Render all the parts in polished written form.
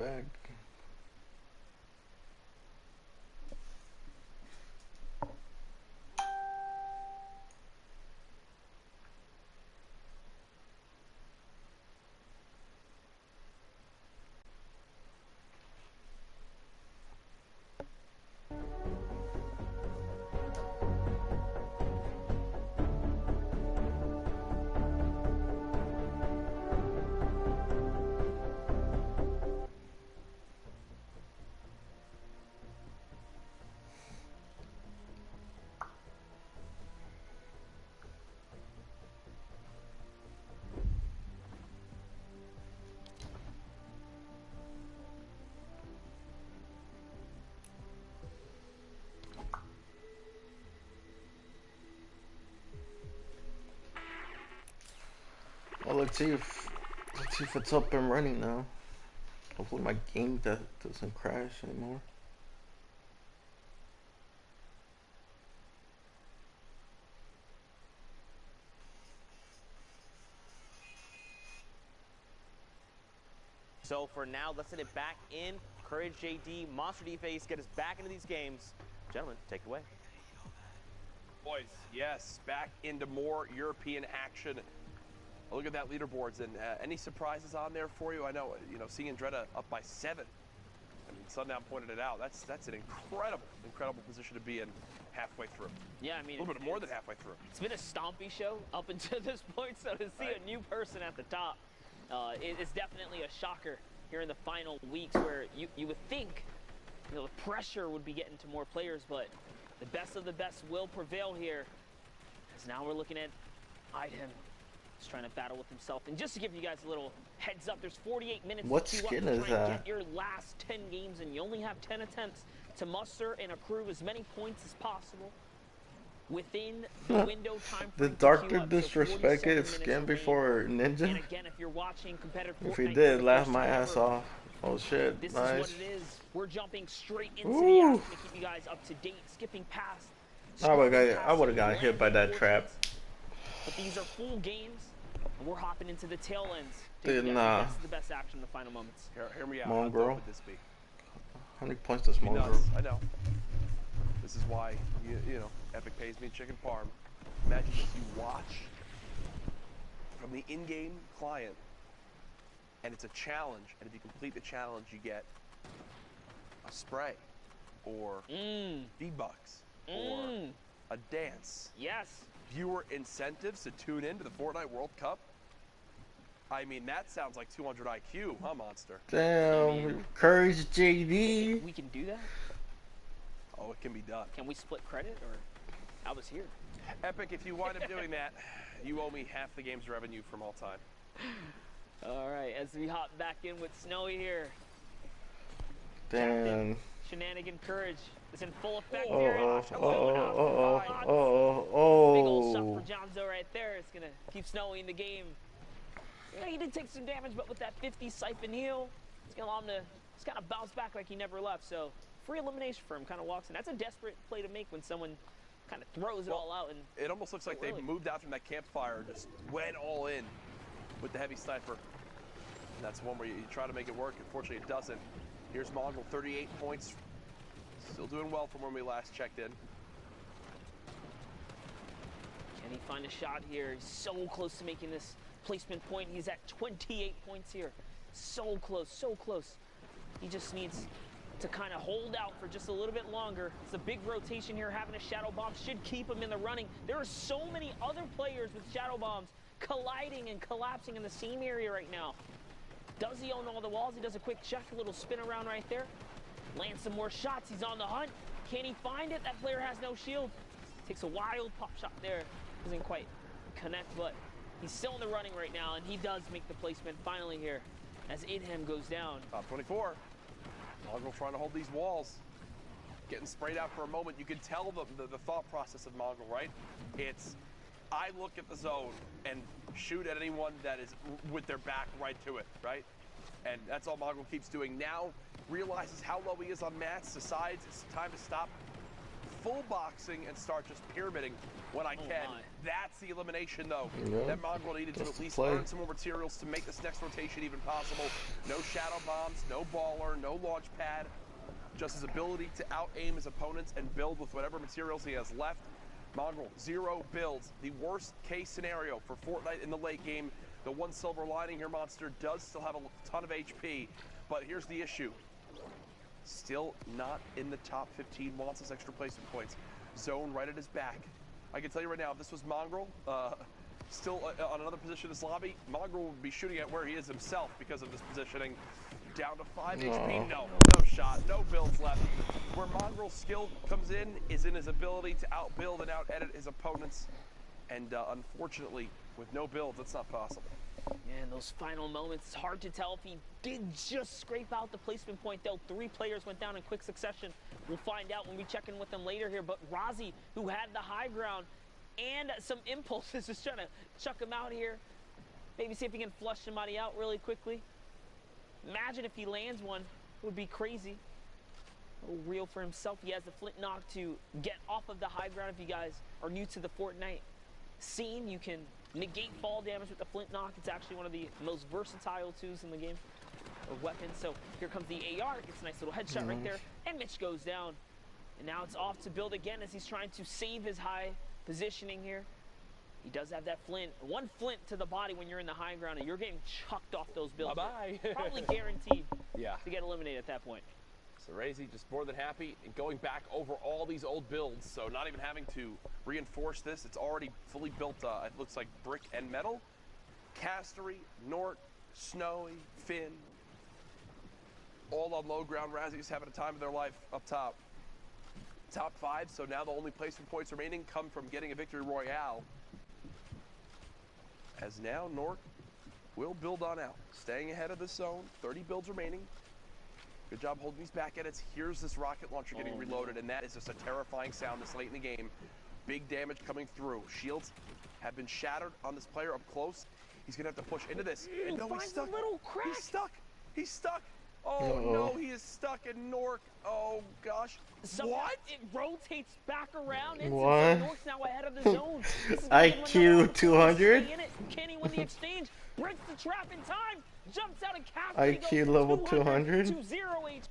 back. Well, let's see if it's up and running now. Hopefully my game doesn't crash anymore. So for now, let's send it back in. Courage JD, Monster D-Face, get us back into these games. Gentlemen, take it away. Boys, yes, back into more European action. Look at that leaderboards, and any surprises on there for you? I know, seeing Andretta up by 7. I mean, Sundown pointed it out. That's an incredible position to be in halfway through. Yeah, I mean, a little bit more than halfway through. It's been a stompy show up until this point, so to see a new person at the top, it's definitely a shocker here in the final weeks, where you would think, the pressure would be getting to more players, but the best of the best will prevail here. As now we're looking at Idem. He's trying to battle with himself. And just to give you guys a little heads up, there's 48 minutes what to skin try is and that? get your last 10 games, and you only have 10 attempts to muster and accrue as many points as possible within the window time frame. Did Doctor disrespect his skin before Ninja? And again, if you're watching competitive If he Fortnite, did, laugh my ass off. Oh shit, this nice. is what it is. We're jumping straight into the action to keep you guys up to date, skipping past. I would have got hit by that trap. But these are full games, and we're hopping into the tail ends. Dude, nah. The best action in the final moments. Hear me out. Mongrel. How dope would this be? How many points does Mongrel? I know. This is why you know Epic pays me chicken parm. Imagine if you watch from the in-game client, and it's a challenge, and if you complete the challenge, you get a spray, or V-Bucks, or a dance. Yes. Viewer incentives to tune in to the Fortnite World Cup. I mean, that sounds like 200 IQ, huh, Monster? Damn, Courage JD. We can do that? Oh, it can be done. Can we split credit, or I was here? Epic, if you wind up doing that, you owe me half the game's revenue from all time. All right, as we hop back in with Snowy here. Damn. Shenanigan Courage is in full effect Oh, here. Big old shot for Jonzo right there. It's going to keep Snowy in the game. Yeah, he did take some damage, but with that 50 siphon heal, it's going to allow him to just kind of bounce back like he never left. So, free elimination for him, kind of walks in. That's a desperate play to make when someone kind of throws it all out. And it almost looks like they moved out from that campfire and just went all in with the heavy sniper. And that's one where you try to make it work. Unfortunately, it doesn't. Here's Mongrel, 38 points. Still doing well from when we last checked in. Can he find a shot here? He's so close to making this placement point. He's at 28 points here. So close, so close. He just needs to kind of hold out for just a little bit longer. It's a big rotation here. Having a shadow bomb should keep him in the running. There are so many other players with shadow bombs colliding and collapsing in the same area right now. Does he own all the walls? He does a quick check, a little spin around right there. Lands some more shots. He's on the hunt. Can he find it? That player has no shield. Takes a wild pop shot there. Doesn't quite connect, but he's still in the running right now, and he does make the placement finally here as Idhem goes down. Top 24. Mongrel trying to hold these walls. Getting sprayed out for a moment. You can tell the thought process of Mongrel, right? It's, I look at the zone and shoot at anyone that is with their back right to it, right? And that's all Mongrel keeps doing. Now realizes how low he is on mats, decides it's time to stop full boxing and start just pyramiding when I can. My. That's the elimination, though. Yeah, That Mongrel needed to that's at the least play. earn some more materials to make this next rotation even possible. No shadow bombs, no baller, no launch pad. Just his ability to out-aim his opponents and build with whatever materials he has left. Mongrel, 0 builds. The worst case scenario for Fortnite in the late game. The one silver lining here, Monster does still have a ton of HP, but here's the issue. Still not in the top 15, wants his extra placement points. Zone right at his back. I can tell you right now, if this was Mongrel, still on another position in this lobby, Mongrel would be shooting at where he is himself because of this positioning. Down to 5 HP, no shot, no builds left. Where Mongrel's skill comes in is in his ability to outbuild and out-edit his opponents. And unfortunately, with no builds, that's not possible. Yeah, in those final moments, it's hard to tell if he did just scrape out the placement point, though. 3 players went down in quick succession. We'll find out when we check in with them later here. But Rozzy, who had the high ground and some impulses, is trying to chuck him out here. Maybe see if he can flush somebody out really quickly. Imagine if he lands one. It would be crazy. A little real for himself. He has the flint knock to get off of the high ground. If you guys are new to the Fortnite scene, you can negate fall damage with the flint knock. It's actually one of the most versatile tools in the game, or weapons. So here comes the AR. Gets a nice little headshot right there. And Mitch goes down. And now it's off to build again as he's trying to save his high positioning here. He does have that flint. 1 flint to the body when you're in the high ground, and you're getting chucked off those builds. Bye-bye. Probably guaranteed Yeah. to get eliminated at that point. So Razy just more than happy and going back over all these old builds, so not even having to reinforce this. It's already fully built, it looks like brick and metal. Castery, Nort, Snowy, Finn, all on low ground. Razy's having a time of their life up top. Top 5, so now the only placement points remaining come from getting a victory royale. As now Nort will build on out, staying ahead of the zone. 30 builds remaining. Good job holding these back edits. Here's this rocket launcher getting reloaded, and that is just a terrifying sound this late in the game. Big damage coming through. Shields have been shattered on this player up close. He's gonna have to push into this. And no, he's stuck. A little crack. He's stuck. He's stuck. Oh no, he is stuck in Nork. Oh gosh. What? It rotates back around. It's What? so Nork's now ahead of the zone. IQ 200? Can he win the exchange? Breaks the trap in time. Jumps out and caps. IQ level 200? To 0 HP.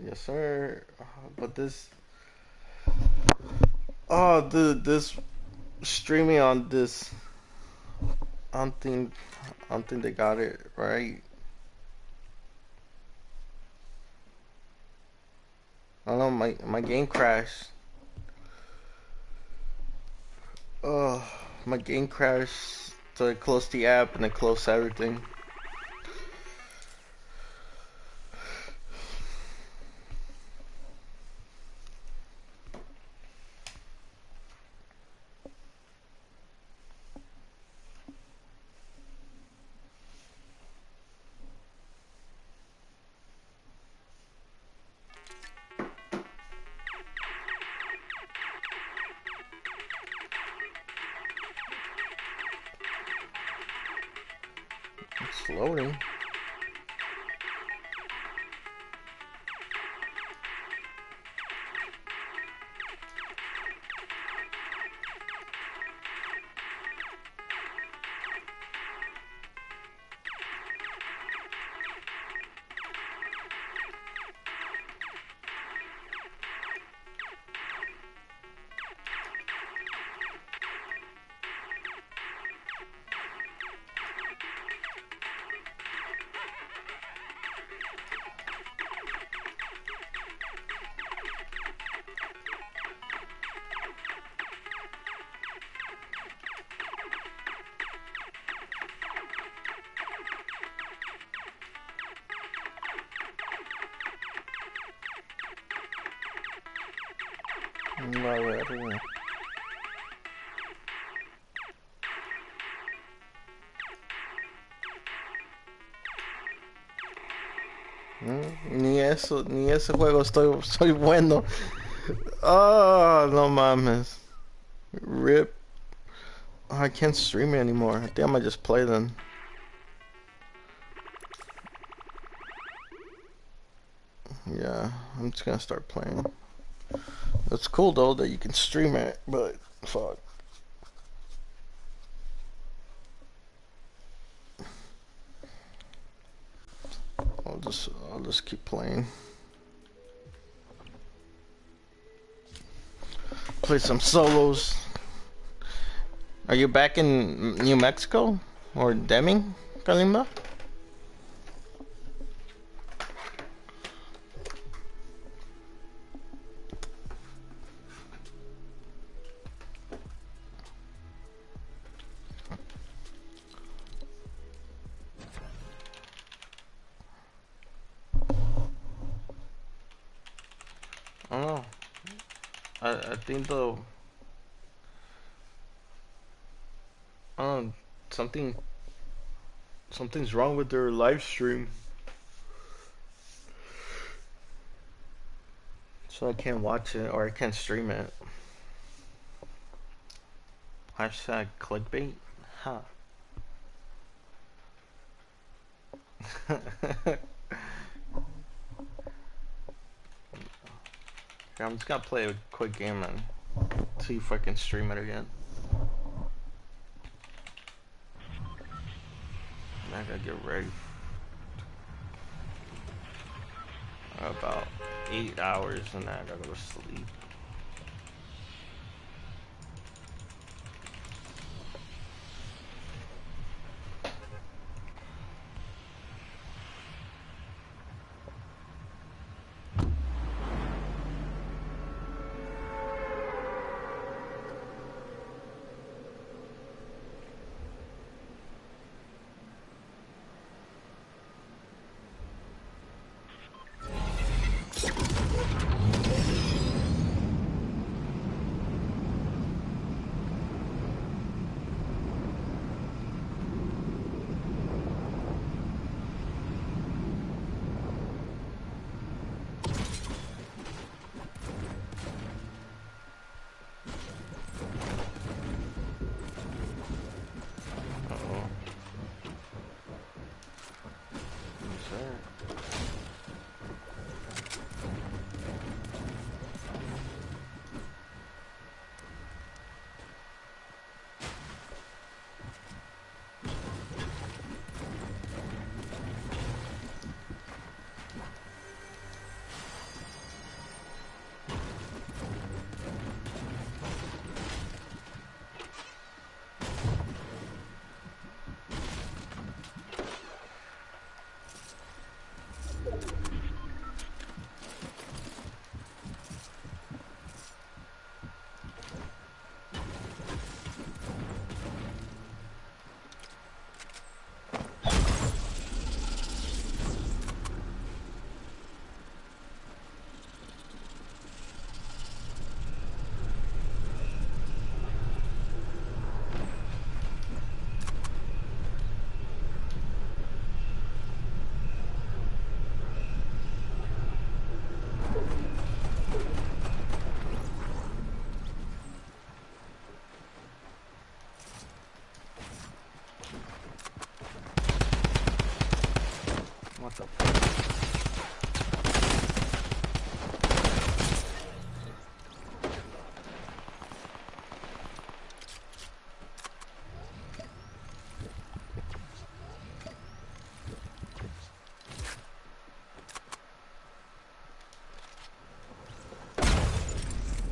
Yes, sir. But this... Oh, dude, this... Streaming on this... I don't think they got it right. I don't know, my game crashed. Oh, my game crashed, so I closed the app and I closed everything. It's loading. No, I don't know. Ni eso, ni ese juego soy bueno. Oh, no mames. Rip. Oh, I can't stream it anymore. I think I might just play then. Yeah, I'm just gonna start playing. It's cool though that you can stream it, but fuck. I'll just keep playing. Play some solos. Are you back in New Mexico or Deming, Kalimba? I don't know. I think though. I don't know, something's wrong with their live stream, so I can't watch it or I can't stream it. Hashtag clickbait, huh? Yeah, I'm just gonna play a quick game and see if I can stream it again. I gotta get ready. About 8 hours and then I gotta go to sleep. Uh-oh. What's that? What the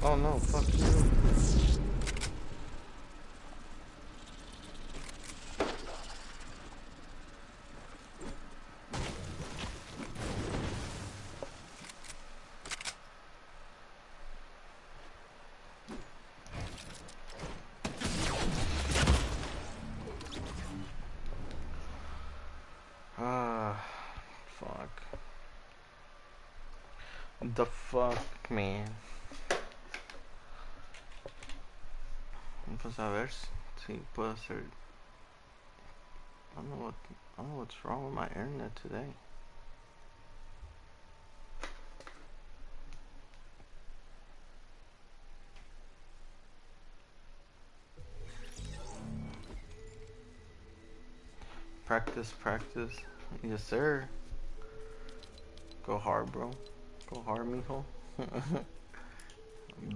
Oh no, fuck you. Ah, fuck. The fuck, man. Pues a ver si puedo hacer. I don't know what's wrong with my internet today. Practice, practice. Yes, sir. Go hard, bro. Go hard, mijo.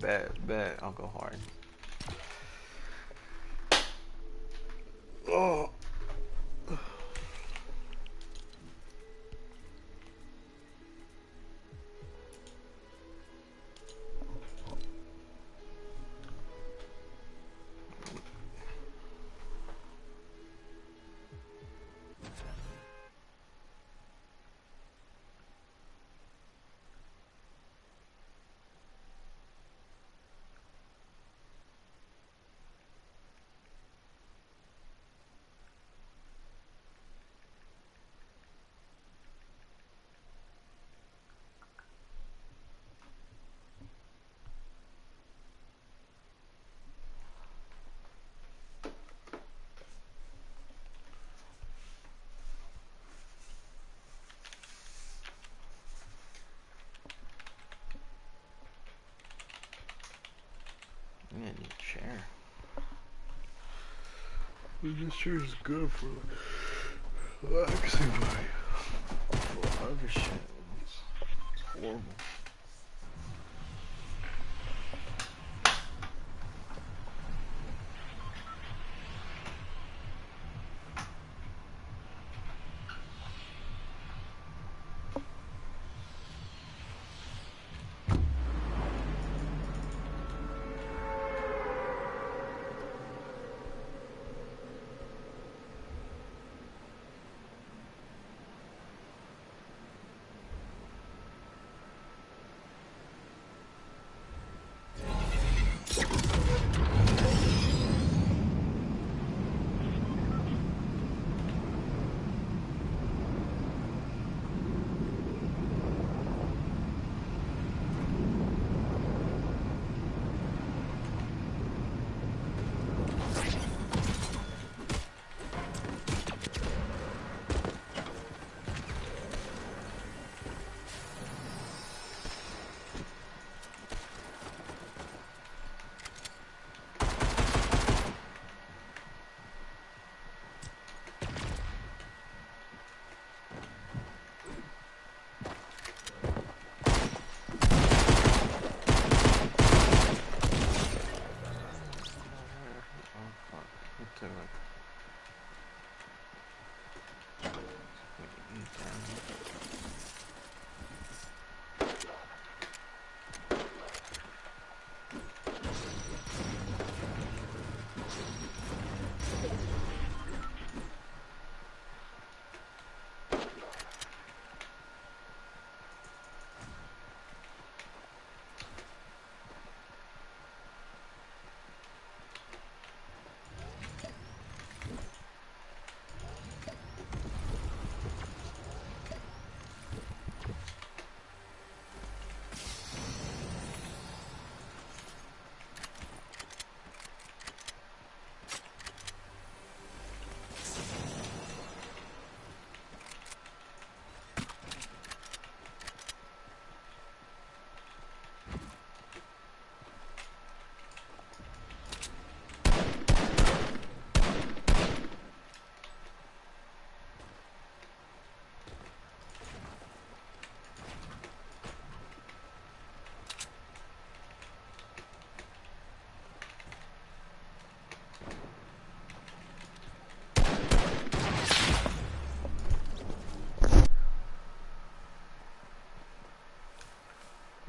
Bet, I'll go hard. Oh. I need a chair. This chair is good for relaxing, but for other shit, it's horrible.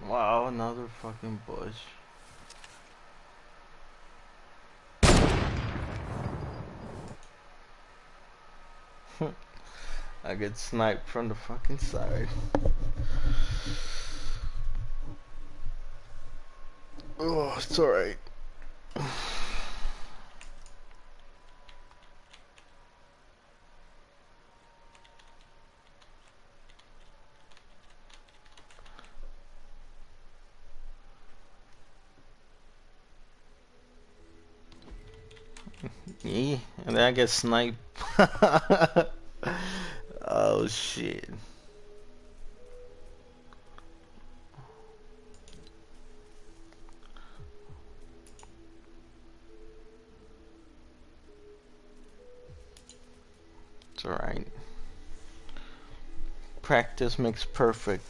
Wow, another fucking bush. I get sniped from the fucking side. Oh, it's alright. Yeah, and then I get sniped. Oh shit. It's alright. Practice makes perfect.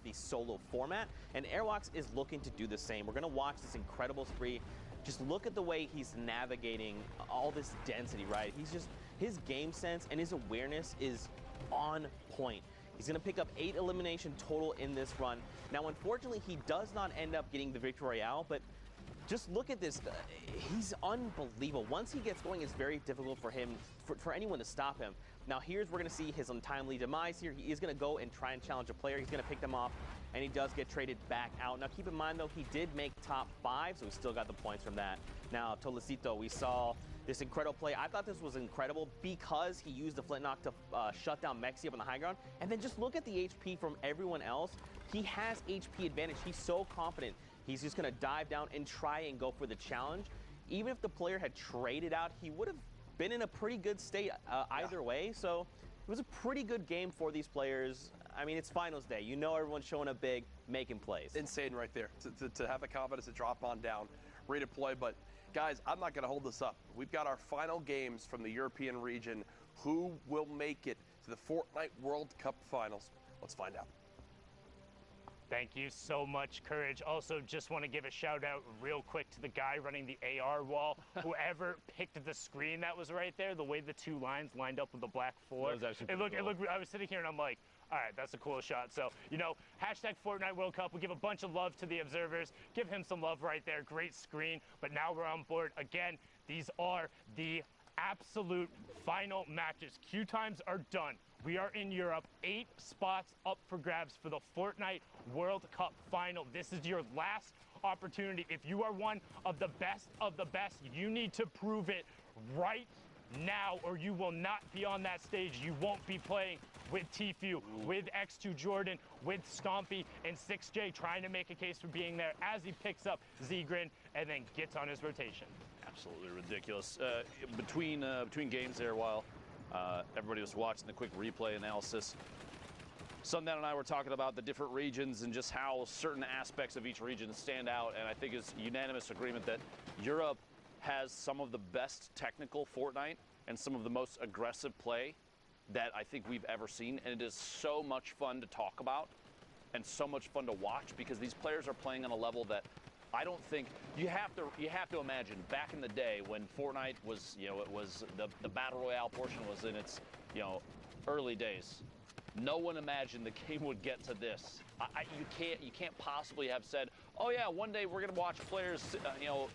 the solo format, and Airwalks is looking to do the same. We're going to watch this incredible spree. Just look at the way he's navigating all this density, right? His game sense and his awareness is on point. He's going to pick up 8 elimination total in this run. Now, unfortunately, he does not end up getting the Victory Royale, but just look at this. He's unbelievable. Once he gets going, it's very difficult for him, for anyone to stop him. Now, we're going to see his untimely demise here. He is going to go and try and challenge a player. He's going to pick them off, and he does get traded back out. Now, keep in mind, though, he did make top 5, so he still got the points from that. Now, Tolecito, we saw this incredible play. I thought this was incredible because he used the flintlock to shut down Mexi up on the high ground. And then just look at the HP from everyone else. He has HP advantage. He's so confident. He's just going to dive down and try and go for the challenge. Even if the player had traded out, he would have been in a pretty good state either way. So it was a pretty good game for these players. I mean, it's finals day. You know everyone's showing up big, making plays. Insane right there to have the confidence to drop on down, redeploy. But guys, I'm not going to hold this up. We've got our final games from the European region. Who will make it to the Fortnite World Cup Finals? Let's find out. Thank you so much, Courage. Also, just want to give a shout out real quick to the guy running the AR wall. Whoever picked the screen that was right there, the way the 2 lines lined up with the black floor. It looked, I was sitting here and I'm like, all right, that's a cool shot. So, you know, hashtag Fortnite World Cup. We'll give a bunch of love to the observers. Give him some love right there. Great screen. But now we're on board. Again, these are the absolute final matches. Queue times are done. We are in Europe. 8 spots up for grabs for the Fortnite World Cup final. This is your last opportunity. If you are one of the best, you need to prove it right now, or you will not be on that stage. You won't be playing with Tfue, with X2 Jordan, with Stompy, and 6J trying to make a case for being there as he picks up Zgrin and then gets on his rotation. Absolutely ridiculous. Between games there, while everybody was watching the quick replay analysis, Sundown and I were talking about the different regions and just how certain aspects of each region stand out, and I think it's unanimous agreement that Europe has some of the best technical Fortnite and some of the most aggressive play that I think we've ever seen, and it is so much fun to talk about and so much fun to watch because these players are playing on a level that I don't think you have to imagine back in the day when Fortnite was, you know, it was the battle royale portion was in its, you know, early days. No one imagined the game would get to this. You can't possibly have said, oh yeah, one day we're gonna watch players, you know,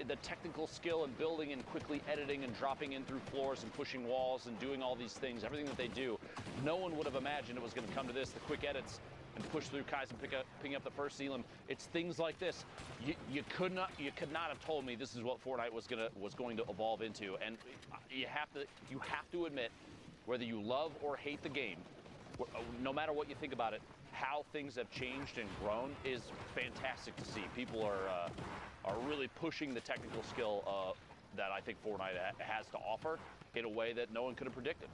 the technical skill and building and quickly editing and dropping in through floors and pushing walls and doing all these things, everything that they do. No one would have imagined it was going to come to this, the quick edits and push through Kais and picking up the first Elam. It's things like this. You could not have told me this is what Fortnite was going to evolve into. And you have to admit, whether you love or hate the game, no matter what you think about it, how things have changed and grown is fantastic to see. People are really pushing the technical skill that I think Fortnite has to offer in a way that no one could have predicted.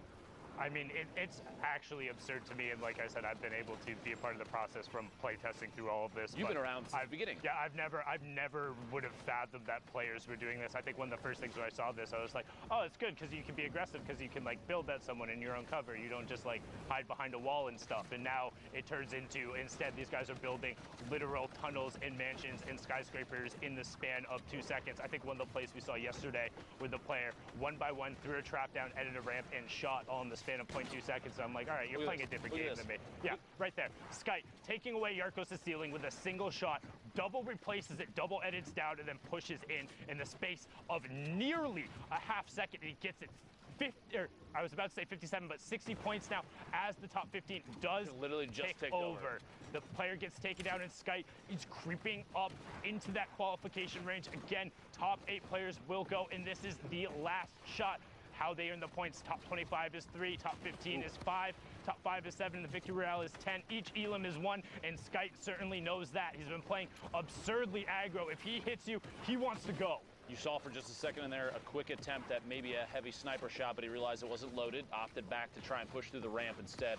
I mean, it's actually absurd to me, and like I said, I've been able to be a part of the process from playtesting through all of this. You've been around since the beginning. Yeah, I've never would have fathomed that players were doing this. I think one of the first things when I saw this, I was like, oh, it's good because you can be aggressive because you can like build at someone in your own cover. You don't just like hide behind a wall and stuff. And now it turns into, instead, these guys are building literal tunnels and mansions and skyscrapers in the span of 2 seconds. I think one of the plays we saw yesterday with the player, one by one, threw a trap down, edited a ramp, and shot all in the span of 0.2 seconds. So I'm like, all right, you're playing a different game than me. Yeah, right there. Skype taking away Yarkos' ceiling with a single shot, double replaces it, double edits down, and then pushes in the space of nearly a half second. He gets it 50, or I was about to say 57, but 60 points now as the top 15 does literally just take over. The player gets taken down, and Skype is creeping up into that qualification range. Again, top 8 players will go, and this is the last shot. How they earn the points: top 25 is 3, top 15 is 5, top 5 is 7, the victory royale is 10. Each Elam is 1, and Skype certainly knows that. He's been playing absurdly aggro. If he hits you, he wants to go. You saw for just a second in there a quick attempt at maybe a heavy sniper shot, but he realized it wasn't loaded, opted back to try and push through the ramp instead.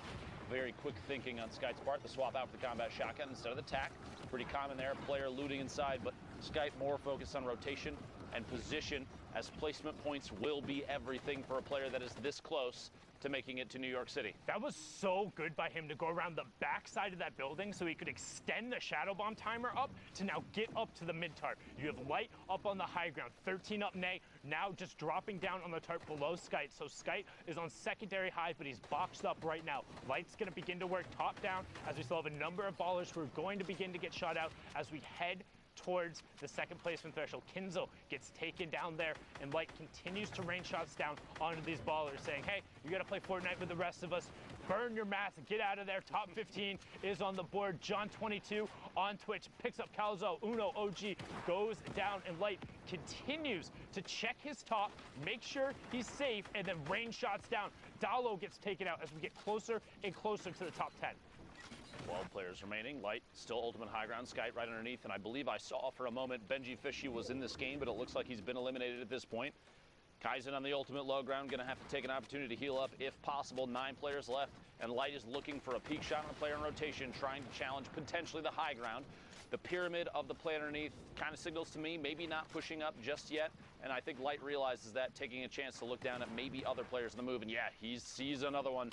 Very quick thinking on Skype's part, the swap out for the combat shotgun instead of the tac. Pretty common there, player looting inside, but Skype more focused on rotation and position, as placement points will be everything for a player that is this close to making it to New York City. That was so good by him to go around the back side of that building so he could extend the shadow bomb timer up to now get up to the mid tarp. You have Light up on the high ground, 13 up Nay, now just dropping down on the tarp below Skite. So Skite is on secondary high, but he's boxed up right now. Light's going to begin to work top down as we still have a number of ballers who are going to begin to get shot out as we head towards the second placement threshold. Kinzo gets taken down there, and Light continues to rain shots down onto these ballers, saying, hey, you got to play Fortnite with the rest of us. Burn your mats and get out of there. Top 15 is on the board. John22 on Twitch picks up Calzo. Uno OG goes down, and Light continues to check his top, make sure he's safe, and then rain shots down. Dalo gets taken out as we get closer and closer to the top 10. 12 players remaining. Light still ultimate high ground. Skite right underneath. And I believe I saw for a moment Benji Fishy was in this game, but it looks like he's been eliminated at this point. Kaizen on the ultimate low ground, going to have to take an opportunity to heal up if possible. 9 players left, and Light is looking for a peak shot on a player in rotation, trying to challenge potentially the high ground. The pyramid of the play underneath kind of signals to me maybe not pushing up just yet, and I think Light realizes that, taking a chance to look down at maybe other players in the move, and yeah, he sees another one.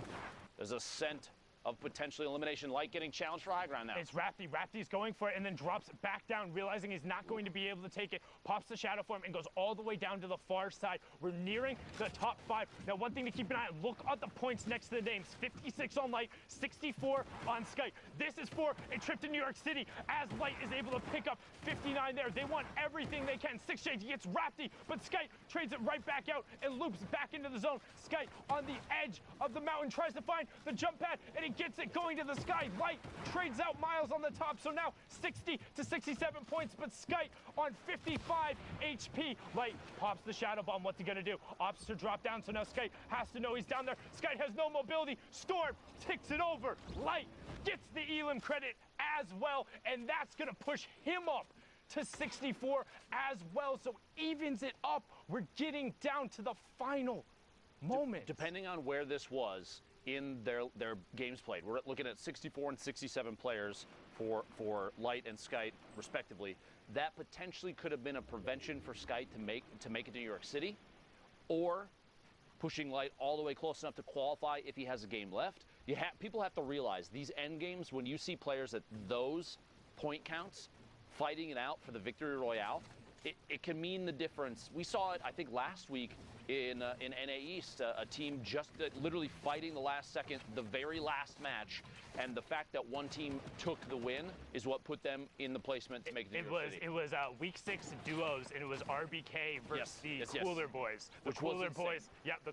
There's a scent of potentially elimination. Light getting challenged for high ground now. It's Rapti. Rapti's going for it and then drops back down, realizing he's not going to be able to take it. Pops the shadow form and goes all the way down to the far side. We're nearing the top 5. Now, one thing to keep an eye on, look at the points next to the names. 56 on Light, 64 on Skite. This is for a trip to New York City as Light is able to pick up 59 there. They want everything they can. 6 Shades gets Rapti, but Skite trades it right back out and loops back into the zone. Skite on the edge of the mountain tries to find the jump pad, and he gets it going to the sky. Light trades out Miles on the top, so now 60 to 67 points, but Skite on 55 HP. Light pops the shadow bomb. What's he gonna do? Opts to drop down, so now Skite has to know he's down there. Skite has no mobility. Storm ticks it over. Light gets the Elim credit as well, and that's gonna push him up to 64 as well, so evens it up. We're getting down to the final moment. Depending on where this was in their games played, we're looking at 64 and 67 players for Light and Skite respectively. That potentially could have been a prevention for Skite to make it to New York City, or pushing Light all the way close enough to qualify if he has a game left. People have to realize these end games, when you see players at those point counts fighting it out for the victory royale, it can mean the difference. We saw it, I think, last week in NA East, a team just literally fighting the last second, the very last match, and the fact that one team took the win is what put them in the placement to make the New York City. It was week 6 duos, and it was RBK versus the Cooler Boys. The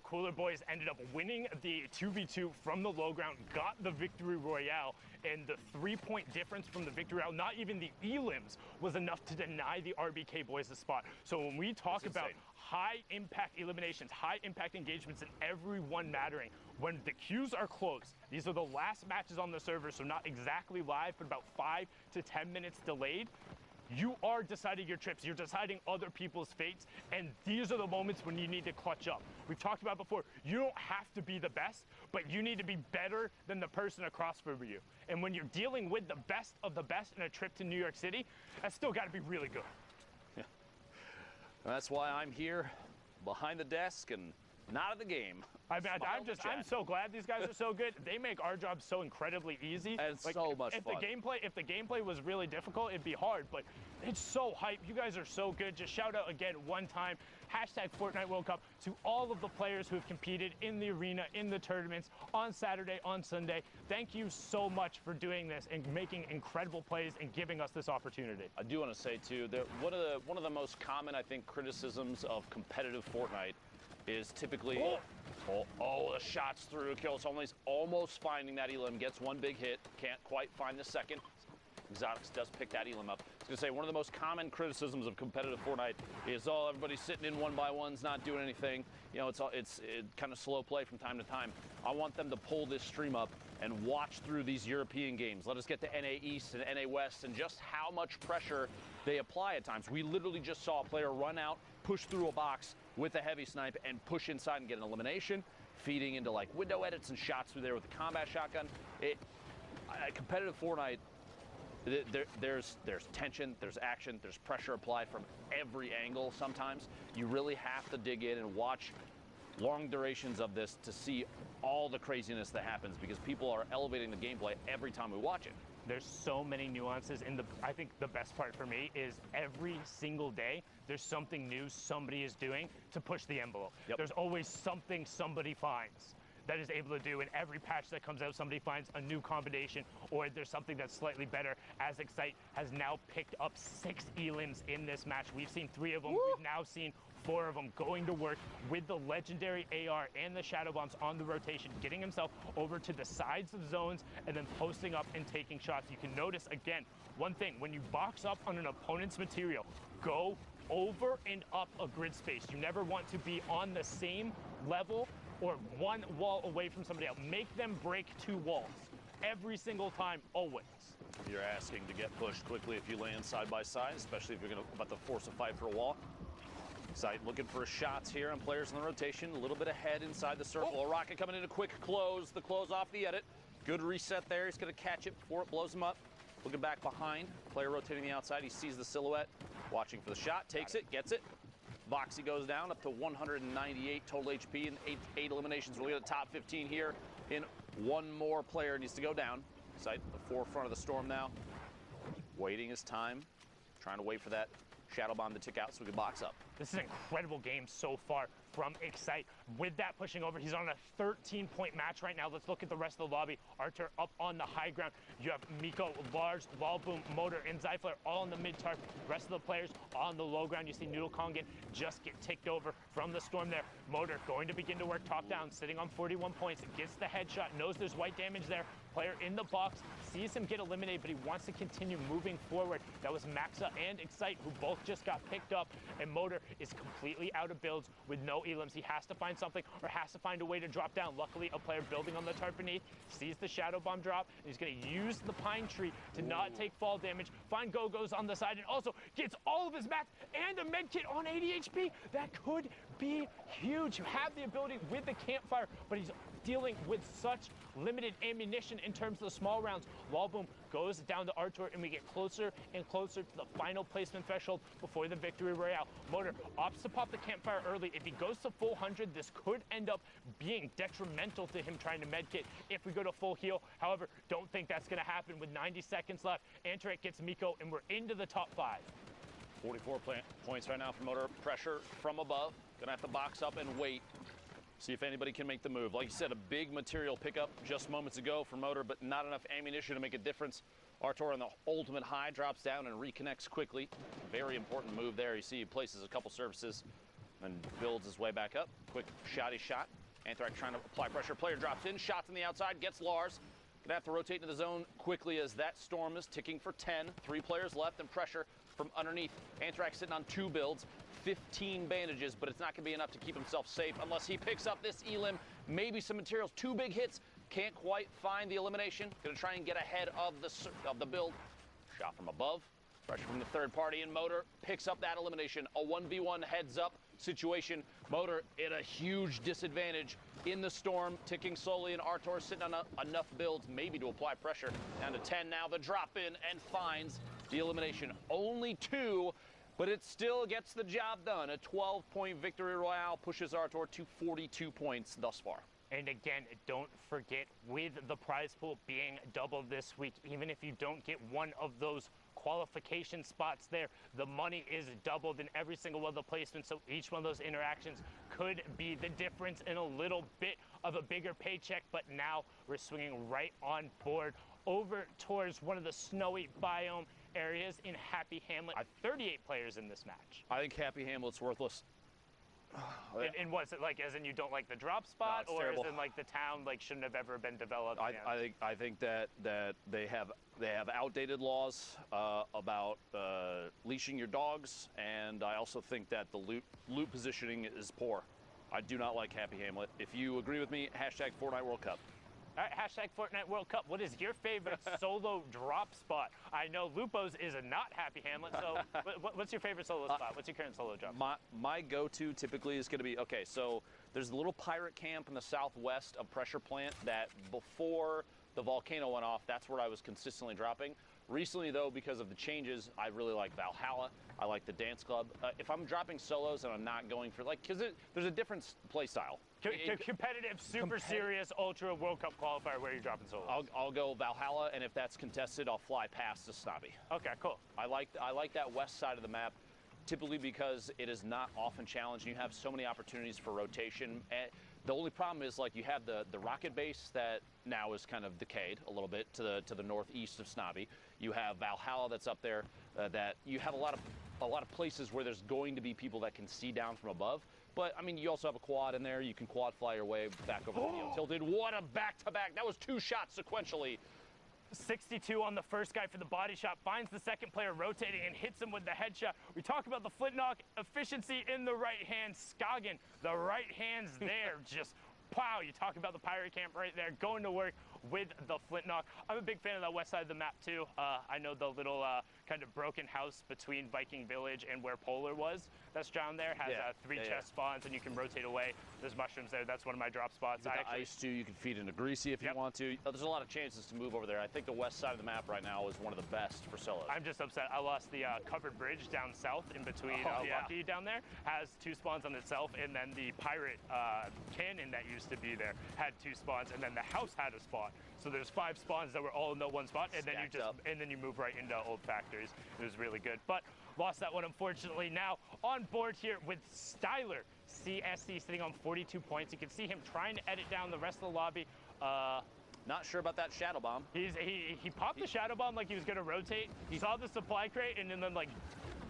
Cooler Boys ended up winning the 2v2 from the low ground, got the victory royale, and the 3-point difference from the victory royale, not even the elims, was enough to deny the RBK boys a spot. So when we talk about high impact eliminations, high impact engagements, and everyone mattering, when the queues are closed, these are the last matches on the server, so not exactly live, but about 5 to 10 minutes delayed. You are deciding your trips, you're deciding other people's fates, and these are the moments when you need to clutch up. We've talked about before, you don't have to be the best, but you need to be better than the person across from you. And when you're dealing with the best of the best in a trip to New York City, that's still got to be really good. Yeah. That's why I'm here behind the desk and not at the game. I'm so glad these guys are so good. They make our job so incredibly easy. And it's so much fun. If the gameplay was really difficult, it'd be hard, but it's so hype. You guys are so good. Just shout out again one time, #Fortnite World Cup, to all of the players who have competed in the arena, in the tournaments, on Saturday, on Sunday. Thank you so much for doing this and making incredible plays and giving us this opportunity. I do want to say too that one of the most common, I think, criticisms of competitive Fortnite is typically, the shots through, kills only, almost finding that Elim, gets one big hit, can't quite find the second. Exotics does pick that Elim up. I was going to say, one of the most common criticisms of competitive Fortnite is, everybody's sitting in 1x1s, not doing anything. You know, it's kind of slow play from time to time. I want them to pull this stream up and watch through these European games. Let us get to NA East and NA West and just how much pressure they apply at times. We literally just saw a player run out, push through a box with a heavy snipe and push inside and get an elimination, feeding into like window edits and shots through there with the combat shotgun. Competitive Fortnite, there's tension, there's action, there's pressure applied from every angle sometimes. You really have to dig in and watch long durations of this to see all the craziness that happens because people are elevating the gameplay every time we watch it. There's so many nuances, and I think the best part for me is every single day there's something new somebody is doing to push the envelope. Yep. There's always something somebody finds that is able to do. In every patch that comes out, somebody finds a new combination, or there's something that's slightly better. As Excite has now picked up 6 elims in this match. We've seen 3 of them. Woo! We've now seen 4 of them going to work with the legendary AR and the Shadow Bombs on the rotation, getting himself over to the sides of zones and then posting up and taking shots. You can notice, again, one thing, when you box up on an opponent's material, go over and up a grid space. You never want to be on the same level or one wall away from somebody else. Make them break 2 walls every single time, always. You're asking to get pushed quickly if you land side by side, especially if you're about to force a fight for a wall. Excite looking for shots here on players in the rotation, a little bit ahead inside the circle. A rocket coming in a quick close, the close off the edit. Good reset there, he's gonna catch it before it blows him up. Looking back behind, player rotating the outside, he sees the silhouette, watching for the shot, takes it, gets it. Voxy goes down up to 198 total HP and 8 eliminations. We'll get a top 15 here in one more player needs to go down. Excite at the forefront of the storm now. Waiting his time, trying to wait for that Shadow Bomb to tick out so we can box up. This is an incredible game so far from Excite. With that pushing over, he's on a 13-point match right now. Let's look at the rest of the lobby. Artur up on the high ground. You have Miko, Lars, Lawboom, Motor, and Zyfler all on the mid-tarp. Rest of the players on the low ground. You see Noodle Kongan just get ticked over from the storm there. Motor going to begin to work top down, sitting on 41 points. Gets the headshot, knows there's white damage there. Player in the box, sees him get eliminated, but he wants to continue moving forward. That was Maxa and Excite, who both just got picked up, and Motor is completely out of builds with no elims. He has to find something or has to find a way to drop down. Luckily, a player building on the tarp beneath sees the Shadow Bomb drop, and he's going to use the Pine Tree to not take fall damage, find Go-Go's on the side, and also gets all of his mats and a med kit on 80 HP. That could be huge. You have the ability with the campfire, but he's dealing with such limited ammunition in terms of the small rounds. Lawboom goes down to Artur, and we get closer and closer to the final placement threshold before the victory royale. Motor opts to pop the campfire early. If he goes to full 100, this could end up being detrimental to him trying to medkit if we go to full heal. However, don't think that's going to happen with 90 seconds left. Antaret gets Miko, and we're into the top 5. 44 points right now for Motor. Pressure from above. Gonna have to box up and wait. See if anybody can make the move. Like you said, a big material pickup just moments ago for Motor, but not enough ammunition to make a difference. Artur on the ultimate high drops down and reconnects quickly. Very important move there. You see he places a couple services and builds his way back up. Quick shoddy shot. Anthrax trying to apply pressure. Player drops in, shots on the outside, gets Lars. Gonna have to rotate into the zone quickly as that storm is ticking for 10. 3 players left and pressure from underneath. Anthrax sitting on 2 builds. 15 bandages, but it's not going to be enough to keep himself safe unless he picks up this elim, maybe some materials. 2 big hits, can't quite find the elimination. Going to try and get ahead of the build. Shot from above, pressure from the third party, and Motor picks up that elimination. A 1v1 heads up situation. Motor at a huge disadvantage in the storm, ticking slowly, and Artur sitting on enough builds maybe to apply pressure. Down to 10 now, the drop in, and finds the elimination. Only 2. But it still gets the job done. A 12-point victory royale pushes Artur to 42 points thus far. And again, don't forget, with the prize pool being doubled this week, even if you don't get one of those qualification spots there, the money is doubled in every single one of the placements. So each one of those interactions could be the difference in a little bit of a bigger paycheck. But now we're swinging right on board over towards one of the snowy biome areas in Happy Hamlet. 38 players in this match. I think Happy Hamlet's worthless. And what's it like? As in you don't like the drop spot, No, or terrible. as in like the town like shouldn't have ever been developed? I think that they have outdated laws about leashing your dogs, and I also think that the loot positioning is poor. I do not like Happy Hamlet. If you agree with me, hashtag Fortnite World Cup. All right, hashtag Fortnite World Cup. What is your favorite solo drop spot? I know Lupo's is a not Happy Hamlet, so what's your favorite solo spot? What's your current solo drop? My go-to typically is going to be, okay, so there's a little pirate camp in the southwest of Pressure Plant that before the volcano went off, that's where I was consistently dropping. Recently, though, because of the changes, I really like Valhalla. I like the Dance Club. If I'm dropping solos and I'm not going for, like, because there's a different play style. Competitive, super serious, ultra World Cup qualifier where you're dropping solos. I'll go Valhalla, and if that's contested, I'll fly past the Snobby. Okay, cool. I like that west side of the map, typically because it is not often challenged. You have so many opportunities for rotation. And the only problem is, like, you have the rocket base that now is kind of decayed a little bit to the northeast of Snobby. You have Valhalla that's up there. That you have a lot of places where there's going to be people that can see down from above. But I mean, you also have a quad in there. You can quad fly your way back over the Neo Tilted. What a back-to-back! That was 2 shots sequentially. 62 on the first guy for the body shot, finds the second player rotating and hits him with the headshot. We talk about the flintlock efficiency in the right hand. Scoggin, the right hand's there, just wow, you talk about the pirate camp right there, going to work with the flintlock. I'm a big fan of that west side of the map too. I know the little kind of broken house between Viking Village and where Polar was that's down there has 3 chest spawns, and you can rotate away. There's mushrooms there. That's one of my drop spots. The ice too, you can feed into Greasy if you want to. There's a lot of chances to move over there. I think the west side of the map right now is one of the best for solos. I'm just upset. I lost the covered bridge down south in between Lucky down there. Has 2 spawns on itself, and then the pirate cannon that used to be there had 2 spawns, and then the house had a spawn. So there's 5 spawns that were all in the one spot, and then you move right into old factories. It was really good, but lost that one unfortunately. Now on board here with Styler, CSC sitting on 42 points. You can see him trying to edit down the rest of the lobby. Not sure about that shadow bomb. He popped the shadow bomb like he was gonna rotate. He saw the supply crate and then like.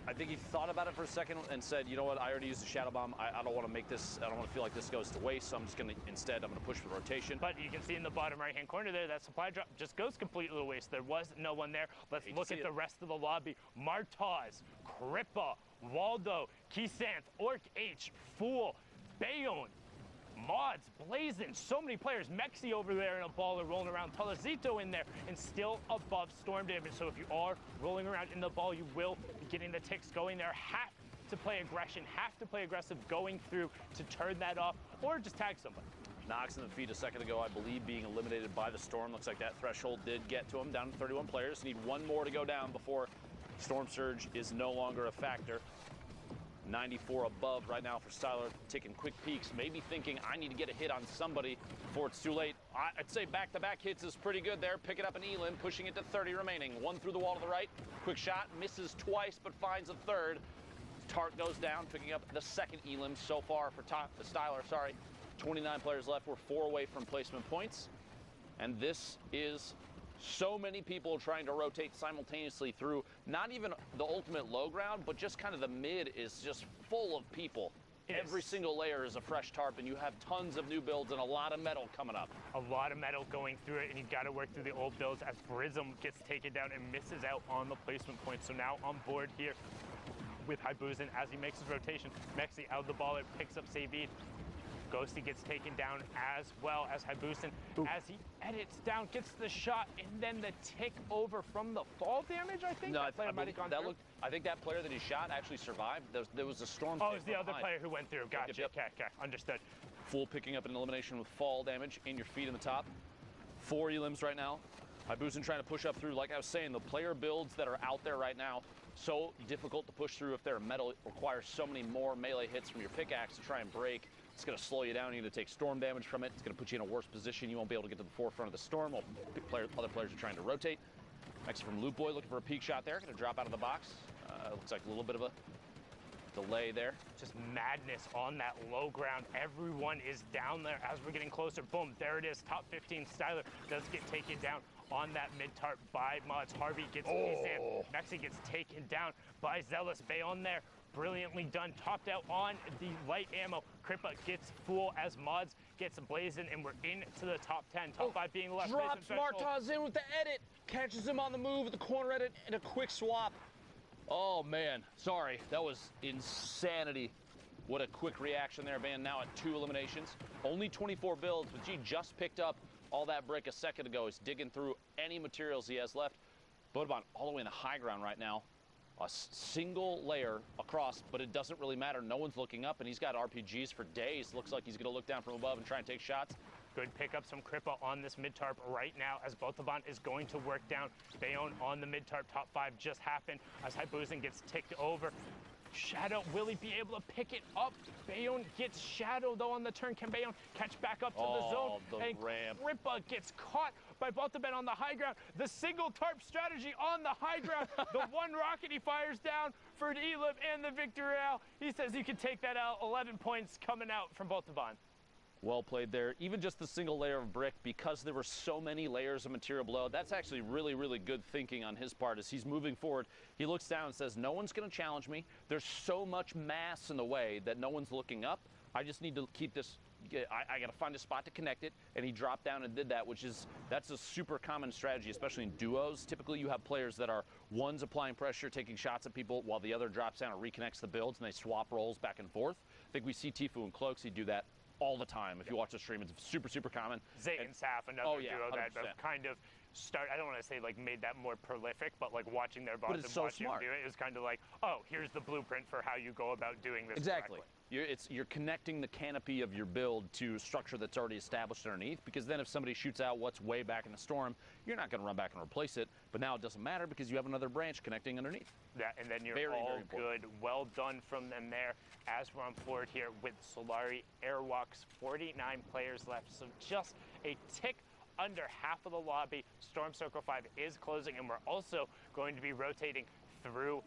I think he thought about it for a second and said, you know what, I already used the shadow bomb. I don't want to make this, I don't want to feel like this goes to waste, so I'm just going to, instead, I'm going to push for rotation. But you can see in the bottom right-hand corner there, that supply drop just goes completely to waste. There was no one there. Let's look at the rest of the lobby. Martaz, Crippa, Waldo, Kisanth, Orc H, Fool, Bayonne, Mods, Blazin, so many players. Mexi over there in a baller rolling around. Talazito in there and still above storm damage. So if you are rolling around in the ball, you will be getting the ticks going there. Have to play aggression, have to play aggressive going through to turn that off or just tag somebody. Knox in the feed a second ago, I believe, being eliminated by the storm. Looks like that threshold did get to him, down to 31 players. Need 1 more to go down before Storm Surge is no longer a factor. 94 above right now for Styler, taking quick peeks, maybe thinking I need to get a hit on somebody before it's too late. I'd say back-to-back hits is pretty good there. Picking up an Elim, pushing it to 30 remaining. 1 through the wall to the right. Quick shot, misses twice, but finds a third. Tart goes down, picking up the second Elim so far for Styler, sorry. 29 players left. We're 4 away from placement points. And this is so many people trying to rotate simultaneously through not even the ultimate low ground, but just kind of the mid is just full of people. Every single layer is a fresh tarp, and you have tons of new builds and a lot of metal coming up. A lot of metal going through it, and you've got to work through the old builds as Brism gets taken down and misses out on the placement point. So now on board here with Haibuzin as he makes his rotation. Mexi out of the baller, picks up Savid. Ghosty gets taken down as well as Haibuzin as he edits down, gets the shot, and then the tick over from the fall damage, I think? No, that player might have gone through. I think that player that he shot actually survived. There was a storm. Oh, it was the other player who went through. Gotcha. Yep. Okay, understood. Fool picking up an elimination with fall damage in your feet in the top. 4 elims right now. Haibuzin trying to push up through. Like I was saying, the player builds that are out there right now, so difficult to push through if they're metal. It requires so many more melee hits from your pickaxe to try and break. It's going to slow you down. You're going to take storm damage from it. It's going to put you in a worse position. You won't be able to get to the forefront of the storm while other players are trying to rotate. Next from Loot Boy, looking for a peek shot there. Going to drop out of the box. Looks like a little bit of a delay there. Just madness on that low ground. Everyone is down there as we're getting closer. Boom, there it is. Top 15 Styler does get taken down on that mid-tarp by Mods. Harvey gets P-Sam. Mexi gets taken down by Zealous. Bayonne there. Brilliantly done. Topped out on the light ammo. Crippa gets Fool as Mods gets Blazing, and we're into the top 10. Top 5 being left. Drops Martaz in with the edit. Catches him on the move with the corner edit and a quick swap. Oh, man. Sorry. That was insanity. What a quick reaction there, man. Now at 2 eliminations. Only 24 builds, but G just picked up all that brick a second ago. He's digging through any materials he has left. Bodobon all the way in the high ground right now. A single layer across, but it doesn't really matter. No one's looking up, and he's got RPGs for days. Looks like he's going to look down from above and try and take shots. Good pickups from Kripa on this mid-tarp right now as Botaban is going to work down. Bayonne on the mid-tarp, top 5 just happened as Haibuzin gets ticked over. Shadow, will he be able to pick it up? Bayonne gets Shadow though on the turn. Can Bayonne catch back up to the zone? And Kripa gets caught by Botaban on the high ground. The single tarp strategy on the high ground. The one rocket he fires down for Elib and the Victorial. He says he can take that out. 11 points coming out from Botaban. Well played there. Even just the single layer of brick, because there were so many layers of material below, that's actually really, really good thinking on his part as he's moving forward. He looks down and says, no one's going to challenge me. There's so much mass in the way that no one's looking up. I just need to keep this, I got to find a spot to connect it. And he dropped down and did that, that's a super common strategy, especially in duos. Typically you have players that are, one's applying pressure, taking shots at people, while the other drops down and reconnects the builds, and they swap roles back and forth. I think we see Tfue and Cloaksy do that all the time. If you watch the stream, it's super, super common. Zay and Saf, another duo 100%. that kind of I don't want to say like made that more prolific, but like watching their bots and so watching smart. them do it is kind of like, oh, here's the blueprint for how you go about doing this. Exactly. Correctly. You're connecting the canopy of your build to structure that's already established underneath, because then if somebody shoots out what's way back in the storm, you're not going to run back and replace it. But now it doesn't matter because you have another branch connecting underneath. That, and then you're Very, all very good. Well done from them there. As we're on board here with Solari Airwalks, 49 players left, so just a tick under half of the lobby. Storm Circle 5 is closing, and we're also going to be rotating through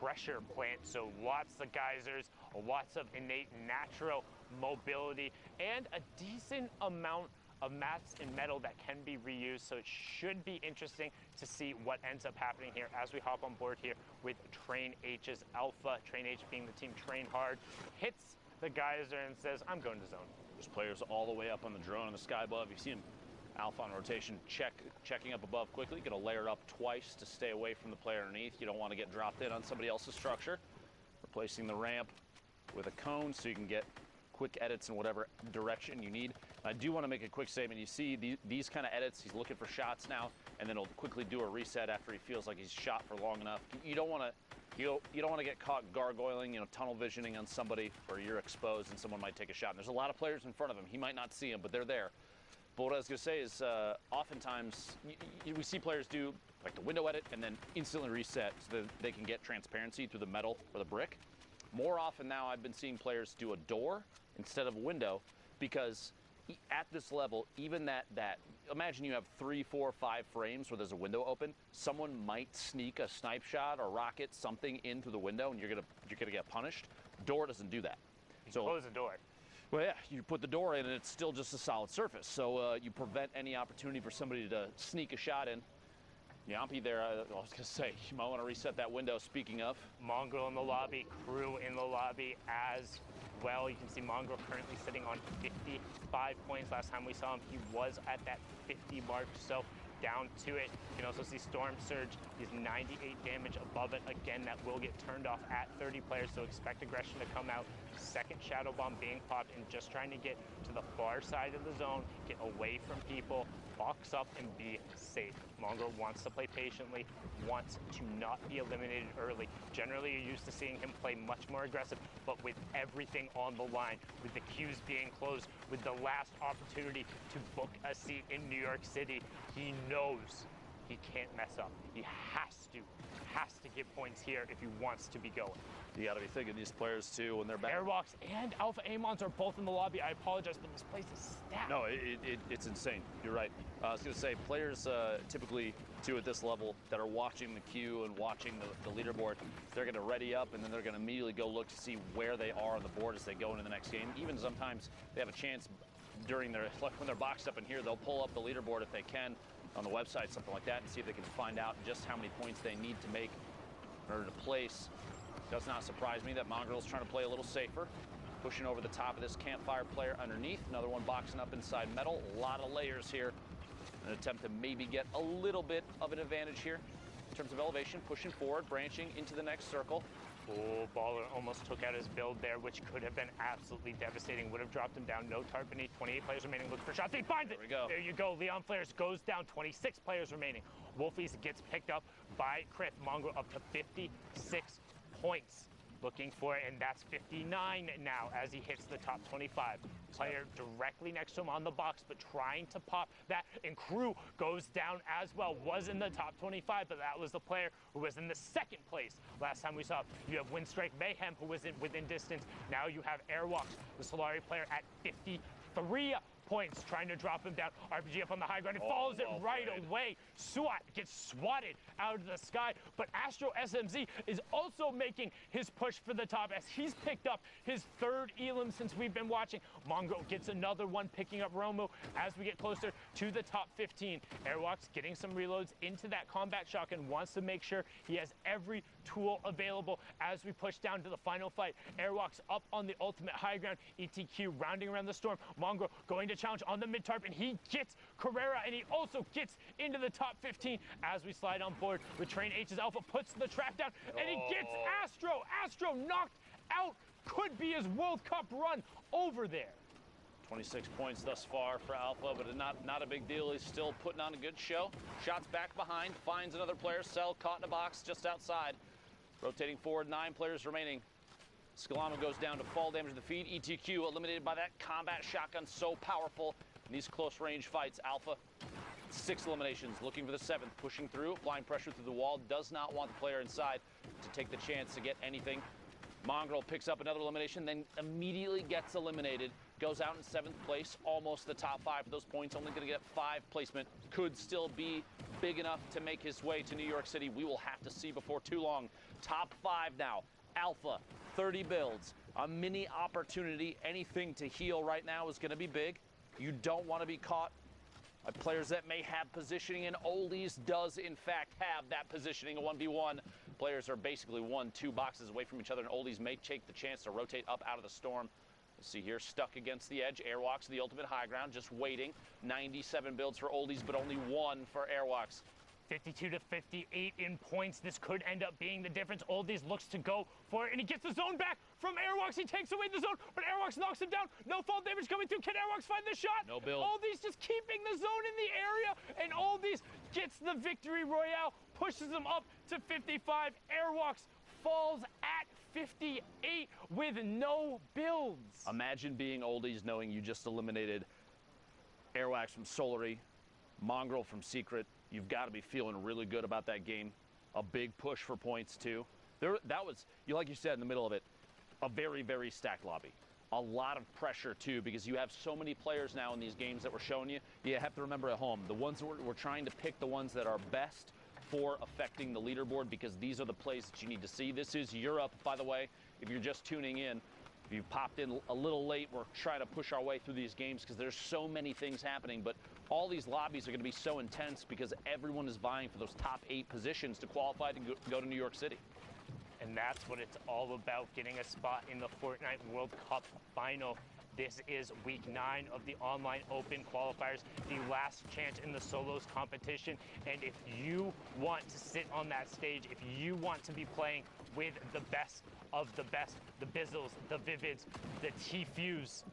pressure plant, so lots of geysers, lots of innate natural mobility, and a decent amount of mats and metal that can be reused, so it should be interesting to see what ends up happening here as we hop on board here with Train H's Alpha. Train H being the team Train Hard, hits the geyser and says, I'm going to zone. There's players all the way up on the drone in the sky above. You see him, Alpha on rotation, checking up above quickly. Going to layer up twice to stay away from the player underneath. You don't want to get dropped in on somebody else's structure. Replacing the ramp with a cone so you can get quick edits in whatever direction you need. I do want to make a quick statement. You see these kind of edits, he's looking for shots now, and then he'll quickly do a reset after he feels like he's shot for long enough. You don't want to get caught gargoyling, tunnel visioning on somebody where you're exposed and someone might take a shot. And there's a lot of players in front of him. He might not see them, but they're there. But what I was going to say is oftentimes we see players do like the window edit and then instantly reset so that they can get transparency through the metal or the brick. More often now I've been seeing players do a door instead of a window, because at this level, even that imagine you have 3, 4, 5 frames where there's a window open, someone might sneak a snipe shot or rocket something in through the window and you're gonna get punished. Door doesn't do that. So close the door. Well, yeah, you put the door in and it's still just a solid surface. So you prevent any opportunity for somebody to sneak a shot in. Yampi there, I was going to say, you might want to reset that window, speaking of. Mongrel in the lobby, Crew in the lobby as well. You can see Mongrel currently sitting on 55 points. Last time we saw him, he was at that 50 mark, so down to it. You can also see Storm Surge, he's 98 damage above it. Again, that will get turned off at 30 players, so expect aggression to come out. Second Shadow Bomb being popped and just trying to get to the far side of the zone, get away from people, box up and be safe. Mongrel wants to play patiently, wants to not be eliminated early. Generally, you're used to seeing him play much more aggressive, but with everything on the line, with the queues being closed, with the last opportunity to book a seat in New York City, he knows he can't mess up. He has to get points here if he wants to be going. You got to be thinking these players too when they're back. Airwalks and Alpha Amons are both in the lobby. I apologize, but this place is stacked. No, it's insane. You're right. I was going to say, players typically too at this level that are watching the queue and watching the leaderboard, they're going to ready up and then they're going to immediately go look to see where they are on the board as they go into the next game. Even sometimes they have a chance during their, like when they're boxed up in here, they'll pull up the leaderboard if they can on the website, something like that, and see if they can find out just how many points they need to make in order to place. Does not surprise me that Mongrel's trying to play a little safer, pushing over the top of this campfire player underneath. Another one boxing up inside metal. A lot of layers here. An attempt to maybe get a little bit of an advantage here in terms of elevation, pushing forward, branching into the next circle. Oh, Baller almost took out his build there, which could have been absolutely devastating. Would have dropped him down. No tarp beneath. 28 players remaining. Looking for shots. He finds it. There we go. There you go. Leon Flares goes down. 26 players remaining. Wolfies gets picked up by Krith. Mongrel up to 56 points. looking for it, and that's 59 now as he hits the top 25. Player directly next to him on the box, but trying to pop that, and Crew goes down as well. Was in the top 25, but that was the player who was in the second place last time we saw. You have Windstrike Mayhem, who was within distance. Now you have Airwalks, the Solari player, at 53 points, trying to drop him down. RPG up on the high ground, and follows it right away. Suat gets swatted out of the sky, but Astro SMZ is also making his push for the top as he's picked up his third Elam since we've been watching. Mongo gets another one, picking up Romo as we get closer to the top 15. Airwalks getting some reloads into that combat shotgun, wants to make sure he has every tool available as we push down to the final fight. Airwalks up on the ultimate high ground. ETQ rounding around the storm. Mongo going to challenge on the mid-tarp, and he gets Carrera, and he also gets into the top 15 as we slide on board with Train H's Alpha, puts the trap down, and he gets Astro. Astro knocked out. Could be his World Cup run over there. 26 points thus far for Alpha, but not a big deal. He's still putting on a good show. Shots back behind, finds another player. Cell caught in a box just outside. Rotating forward, 9 players remaining. Scalama goes down to fall damage to the feed. ETQ eliminated by that combat shotgun, so powerful in these close range fights. Alpha, 6 eliminations, looking for the 7th, pushing through, applying pressure through the wall, does not want the player inside to take the chance to get anything. Mongrel picks up another elimination, then immediately gets eliminated, goes out in 7th place, almost the top 5 for those points, only gonna get 5 placement, could still be big enough to make his way to New York City. We will have to see before too long. Top 5 now. Alpha, 30 builds, a mini opportunity. Anything to heal right now is going to be big. You don't want to be caught by players that may have positioning, and Oldies does in fact have that positioning. A 1v1. Players are basically 1-2 boxes away from each other, and Oldies may take the chance to rotate up out of the storm. Let's see here, stuck against the edge. Airwalks, the ultimate high ground, just waiting. 97 builds for Oldies, but only 1 for Airwalks. 52 to 58 in points. This could end up being the difference. Oldies looks to go for it, and he gets the zone back from Airwalks. He takes away the zone, but Airwalks knocks him down. No fall damage coming through. Can Airwalks find the shot? No build. Oldies just keeping the zone in the area, and Oldies gets the victory royale, pushes him up to 55. Airwalks falls at 58 with no builds. Imagine being Oldies knowing you just eliminated Airwax from Solary, Mongrel from Secret. You've got to be feeling really good about that game. A big push for points, too. That was, like you said, in the middle of it, a very, very stacked lobby. A lot of pressure, too, because you have so many players now in these games that we're showing you. You have to remember at home, the ones that we're trying to pick the ones that are best for affecting the leaderboard, because these are the plays that you need to see. This is Europe, by the way, if you're just tuning in. If you've popped in a little late, we're trying to push our way through these games because there's so many things happening, but all these lobbies are going to be so intense because everyone is vying for those top 8 positions to qualify to go to New York City. And that's what it's all about, getting a spot in the Fortnite World Cup final. This is week 9 of the online open qualifiers, the last chance in the solos competition. And if you want to sit on that stage, if you want to be playing with the best of the best, the Bizzles, the Vivids, the T-Fuse,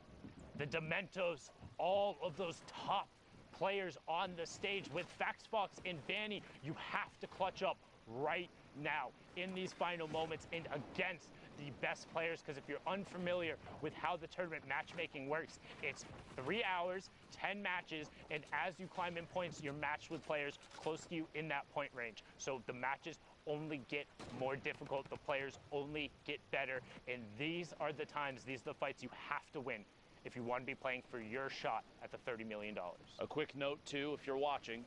the Dementos, all of those top players on the stage with Faxfox and Vanny, you have to clutch up right now in these final moments and against the best players, because if you're unfamiliar with how the tournament matchmaking works, it's 3 hours, 10 matches, and as you climb in points, you're matched with players close to you in that point range. So the matches only get more difficult, the players only get better, and these are the times, these are the fights you have to win if you want to be playing for your shot at the $30 million. A quick note, too, if you're watching,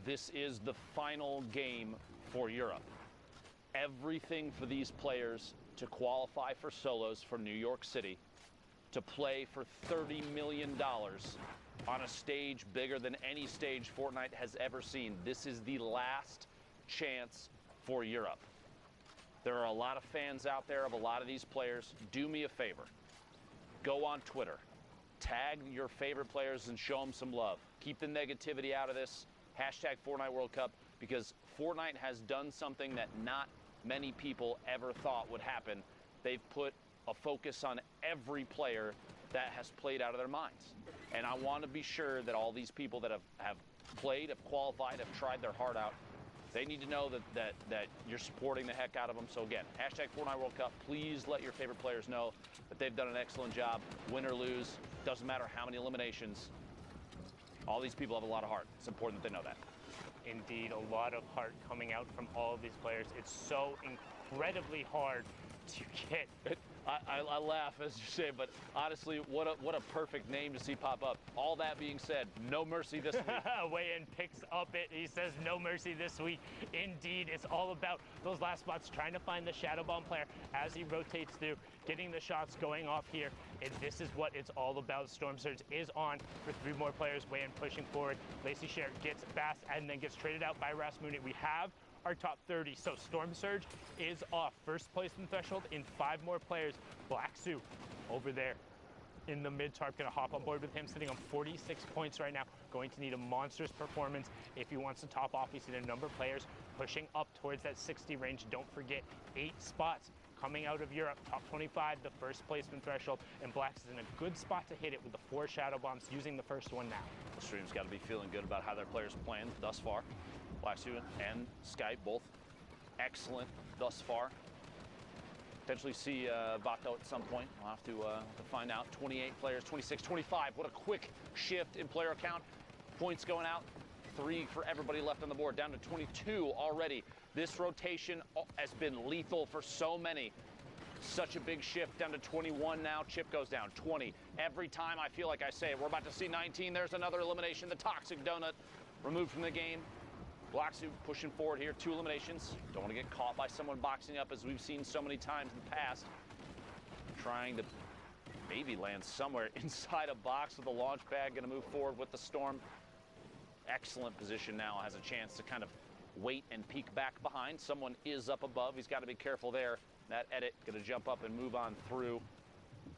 this is the final game for Europe. Everything for these players to qualify for solos for New York City, to play for $30 million on a stage bigger than any stage Fortnite has ever seen. This is the last chance for Europe. There are a lot of fans out there of a lot of these players. Do me a favor. Go on Twitter. Tag your favorite players and show them some love. Keep the negativity out of this. Hashtag Fortnite World Cup, because Fortnite has done something that not many people ever thought would happen. They've put a focus on every player that has played out of their minds. And I want to be sure that all these people that have played, have qualified, have tried their heart out, They need to know that you're supporting the heck out of them. So again, hashtag Fortnite World Cup. Please let your favorite players know that they've done an excellent job. Win or lose, doesn't matter how many eliminations. All these people have a lot of heart. It's important that they know that. Indeed, a lot of heart coming out from all of these players. It's so incredibly hard to get. I laugh as you say, but honestly, what a perfect name to see pop up. All that being said, no mercy this week. Weigh-in picks up it. He says no mercy this week. Indeed, it's all about those last spots, trying to find the Shadow Bomb player as he rotates through, getting the shots going off here. And this is what it's all about. Storm Surge is on for 3 more players. Weigh-in pushing forward. Lacey Sher gets Bass and then gets traded out by Rasmussen. We have our top 30. So Storm Surge is off. First placement threshold in 5 more players. Black Sue over there in the mid tarp, gonna hop on board with him, sitting on 46 points right now. Going to need a monstrous performance if he wants to top off. He's seen a number of players pushing up towards that 60 range. Don't forget, 8 spots coming out of Europe, top 25, the first placement threshold, and Blacks is in a good spot to hit it with the 4 Shadow Bombs, using the first one now. The stream's got to be feeling good about how their players are playing thus far. Black Sue and Skype both excellent thus far. Potentially see Vato at some point. We'll have to find out. 28 players, 26, 25. What a quick shift in player count. Points going out. 3 for everybody left on the board, down to 22 already. This rotation has been lethal for so many. Such a big shift, down to 21 now. Chip goes down, 20. Every time I feel like I say it, we're about to see 19. There's another elimination. The Toxic Donut removed from the game. Black Sue pushing forward here, 2 eliminations. Don't want to get caught by someone boxing up, as we've seen so many times in the past. Trying to maybe land somewhere inside a box with a launch pad. Going to move forward with the Storm. Excellent position now. Has a chance to kind of wait and peek back behind. Someone is up above. He's got to be careful there. That edit going to jump up and move on through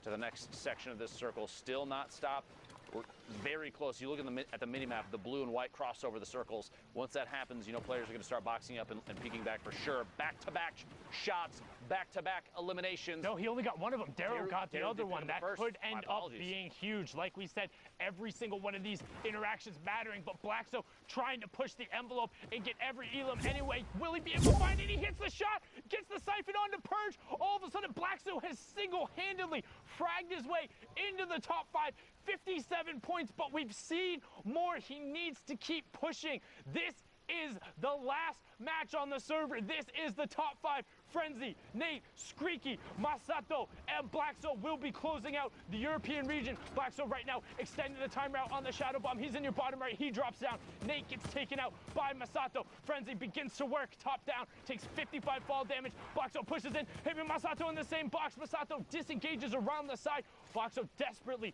to the next section of this circle. Still not stopped. We're very close. You look at the mini-map, the blue and white cross over the circles. Once that happens, you know players are going to start boxing up and peeking back for sure. Back-to-back shots, back-to-back eliminations. No, he only got one of them. Darrow got the other one. That could end up being huge. Like we said, every single one of these interactions mattering, but Blackso trying to push the envelope and get every elim anyway. Will he be able to find it? He hits the shot, gets the siphon onto Purge. All of a sudden, Blackso has single-handedly fragged his way into the top 5. 57 points, but we've seen more. He needs to keep pushing. This is the last match on the server. This is the top 5. Frenzy, Nate, Screaky, Masato, and Blackso will be closing out the European region. Blackso right now extending the timer out on the Shadow Bomb. He's in your bottom right. He drops down. Nate gets taken out by Masato. Frenzy begins to work. Top down. Takes 55 fall damage. Blackso pushes in. Him and Masato in the same box. Masato disengages around the side. Blackso desperately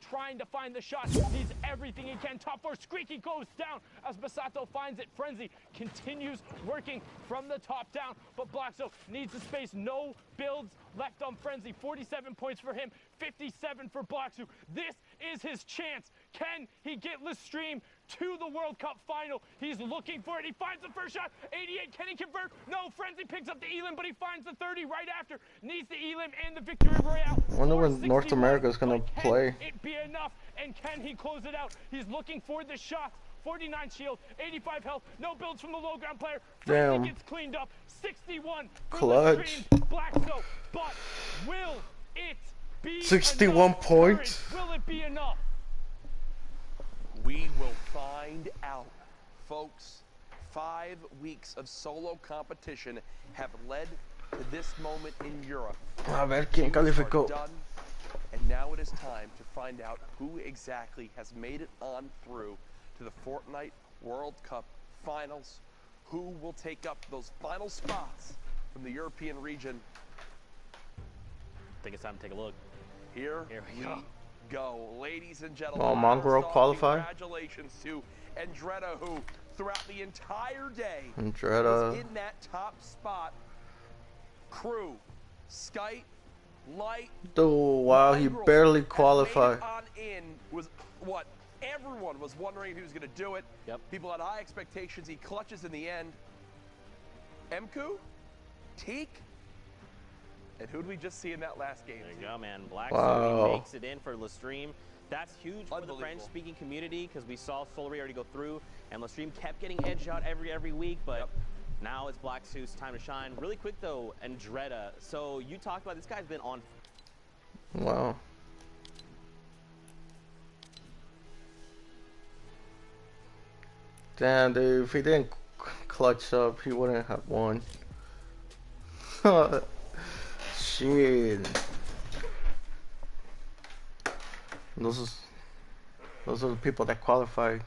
trying to find the shot. Needs everything he can. Top 4. Screaky goes down as Masato finds it. Frenzy continues working from the top down, but Blackso needs the space. No builds left on Frenzy. 47 points for him, 57 for Blackso. This is his chance. Can he get Lestream to the World Cup final? He's looking for it. He finds the first shot. 88. Can he convert? No. Frenzy picks up the elim, but he finds the 30 right after. Needs the elim and the victory royale. I wonder when North America is going to play. Can it be enough? And can he close it out? He's looking for the shot. 49 shield, 85 health, no builds from the low ground player. Damn. Frenzy gets cleaned up. 61 Clutch. Blackso, but will it be 61 enough? points. Will it be enough? We will find out, folks. 5 weeks of solo competition have led to this moment in Europe. A ver quién calificó. Done, and now it is time to find out who exactly has made it on through to the Fortnite World Cup Finals. Who will take up those final spots from the European region? I think it's time to take a look. Here we go. Ladies and gentlemen, Oh, Mongrel qualify. Congratulations to Andretta, who throughout the entire day Andretta was in that top spot. Crew, Skype, Light. Oh, wow, he Mongrel barely had qualified. made it on in was what everyone was wondering if he was going to do it. Yep. People had high expectations. He clutches in the end. Mku, Teak, and who did we just see in that last game? There you go, man. Black Wow. makes it in for Lestream. That's huge for the Unbelievable. French-speaking community because we saw Solary already go through, and Lestream kept getting edged out every week, but Yep. now it's Black Suit's time to shine. Really quick though, Andretta. So you talked about this guy's been on. Wow. Damn, dude, if he didn't clutch up, he wouldn't have won. Shit. Those are the people that qualify.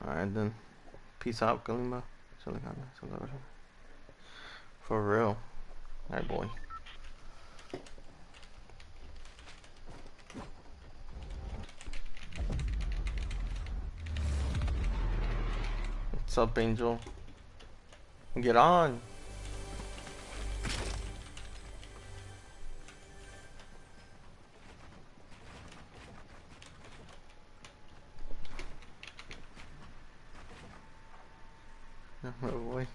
Alright then. Peace out, Kalimba. For real. Alright, boy. What's up, Angel? Get on. Oh boy.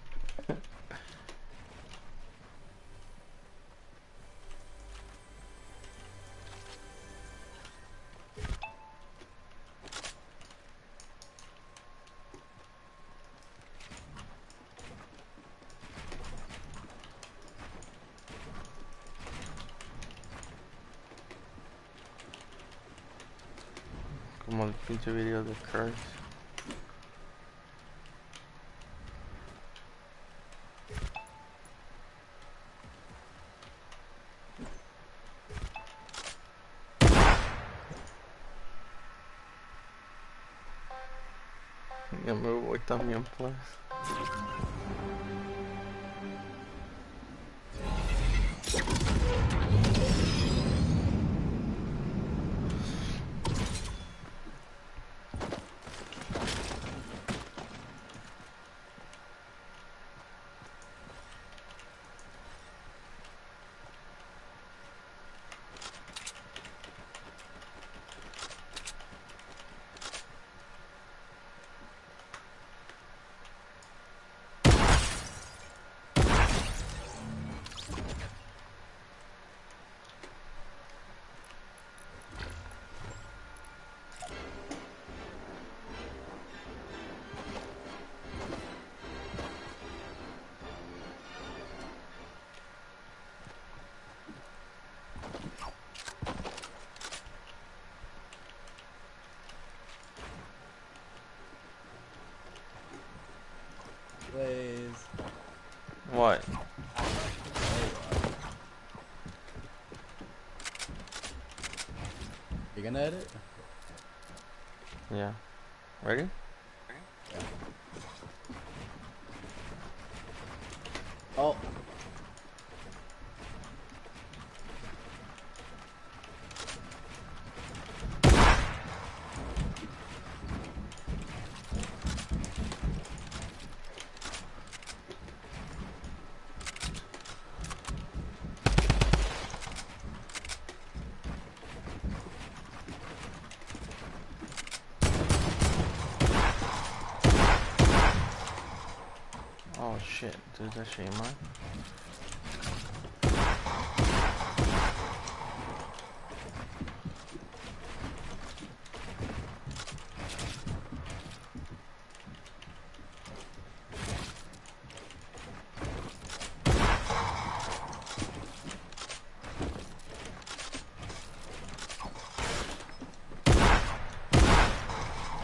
Como el pinche video de Curse. Ya me voy también, pues. Slays. What? You gonna edit? Yeah. Ready? Oh. Oh shit, dude, that shit ain't mine.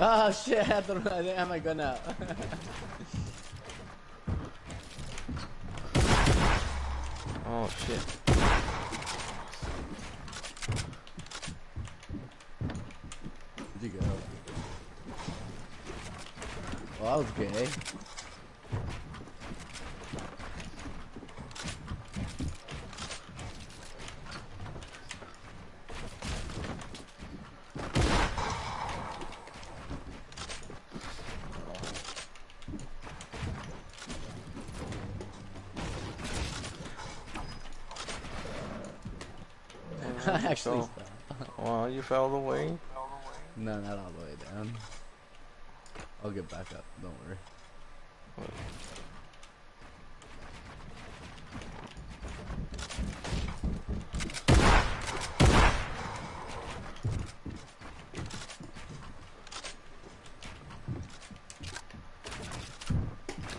Oh shit, I don't know. I didn't have my gun out. Oh shit. Where'd you go? Well, that was gay. I actually So, fell. well, you fell away. No, not all the way down. I'll get back up. Don't worry.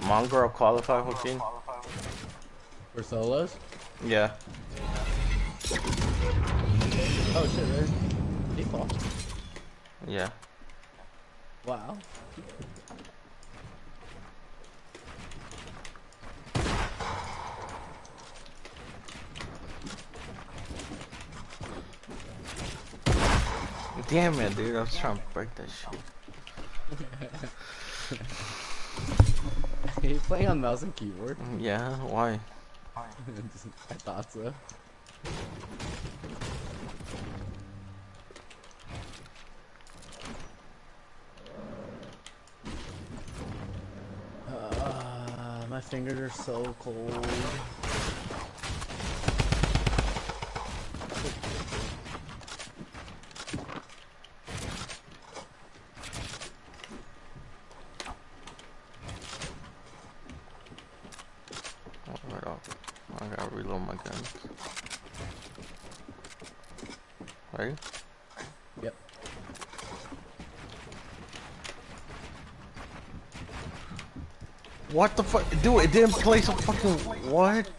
Mongrel qualify, Joaquin? For solos? Yeah. Oh shit, really? Did he fall? Yeah. Wow. Damn it, dude. I was trying to break that shit. Are you playing on mouse and keyboard? Yeah, why? I thought so. My fingers are so cold. Right off. I gotta reload my gun. Ready? Yep. What the fuck? Dude, it didn't place a fucking... What?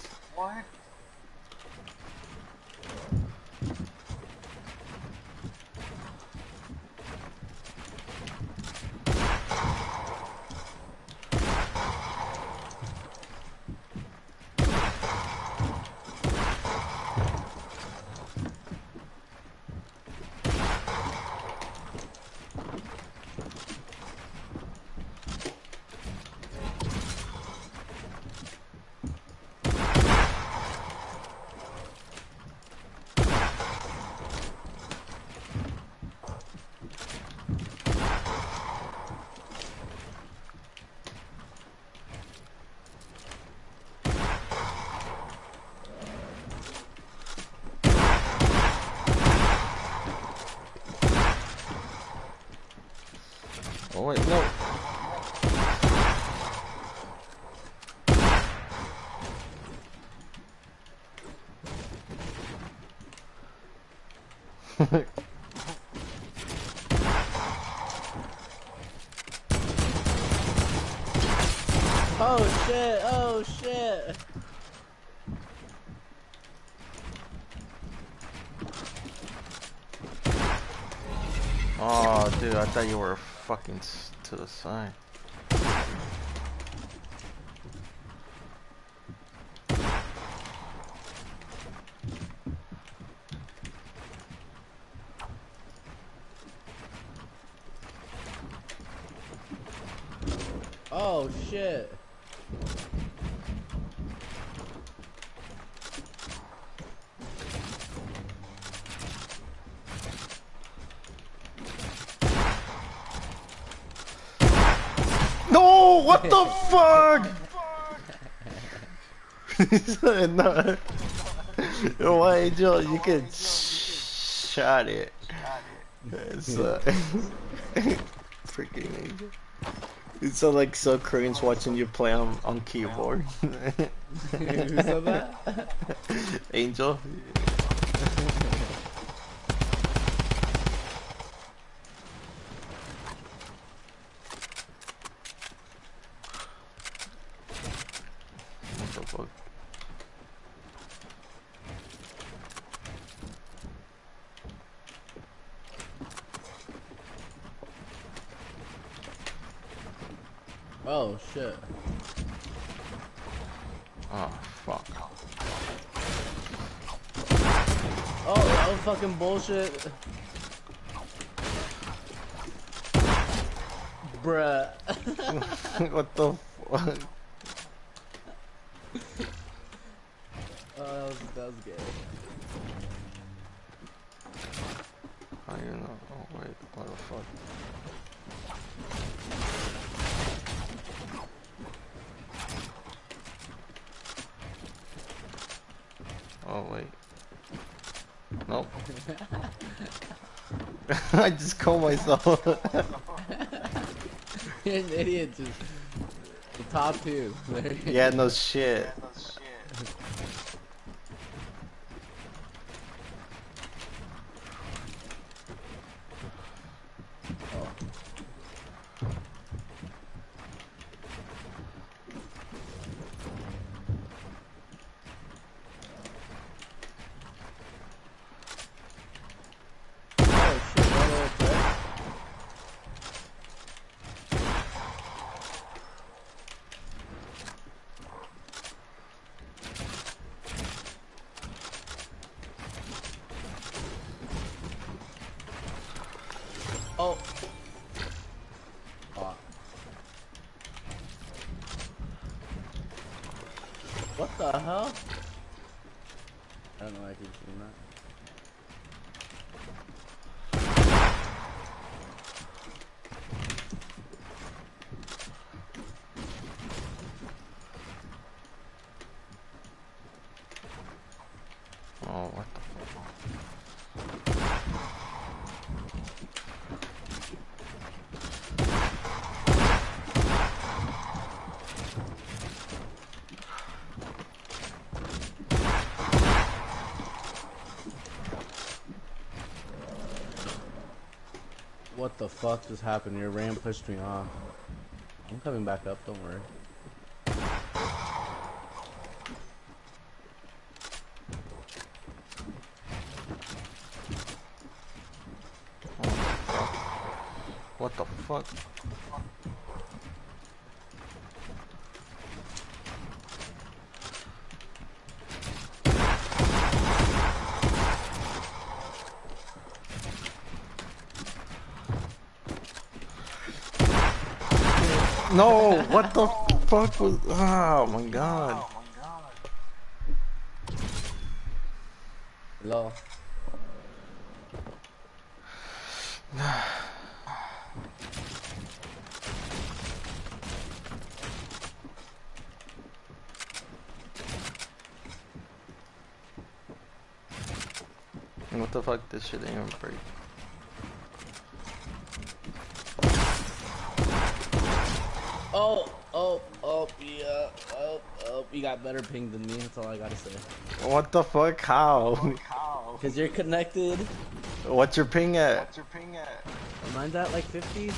Oh wait, no. Oh shit! Oh shit! Oh, dude, I thought you were fucking to the side. Oh shit! No, what the fuck? No. Why, Angel? You could shot it. It's freaking Angel. It's so like so cringe watching you play on keyboard. Who said that? Angel. What the fuck? Oh shit! Oh fuck. Oh fucking bullshit! Bruh. What the fuck? Oh, that was gay. I don't know. Oh wait, what the fuck? Oh wait. Nope. I just call myself. You're an idiot. Just the top two. Yeah, no shit. Oh. Oh. What the hell? I don't know why I keep doing that. Oh, what the What the fuck just happened? Your ram pushed me off. I'm coming back up, don't worry. What the fuck? No, what the fuck was? Oh my god. Hello. What the fuck? This shit ain't even break. Yeah. You got better ping than me, that's all I gotta say. What the fuck? How? Cause you're connected. What's your ping at? Mine's at like 50.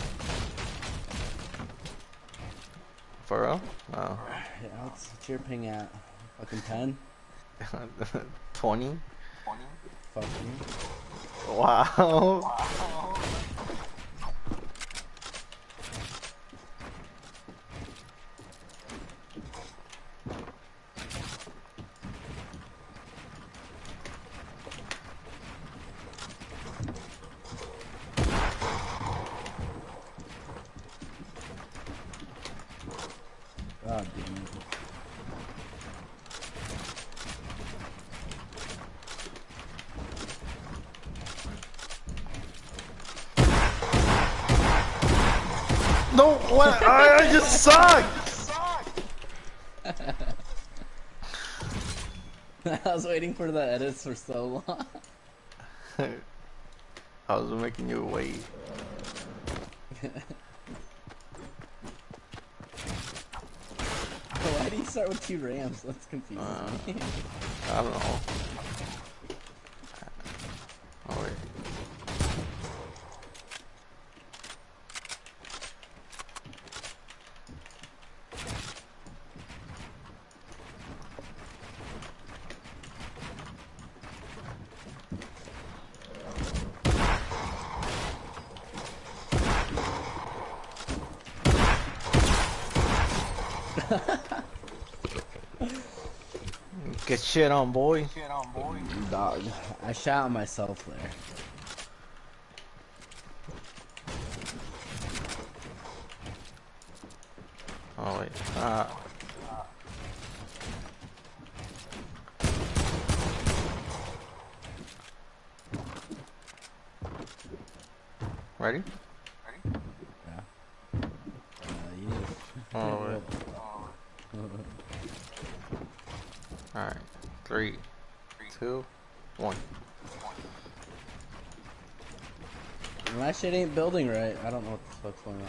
For real? Oh. Yeah, what's your ping at? Fucking 10? 20? Fuck me. Wow. God damn it. No, what? I just suck! I was waiting for the edits for so long. I was making you wait. Why do you start with 2 rams? That's confusing me. I don't know. Oh wait. Get shit on, boy. Dog. I shot myself there. Oh wait. Ready? Yeah. Yeah. Oh wait. Alright. 3, 2, 1. My shit ain't building right. I don't know what the fuck's going on.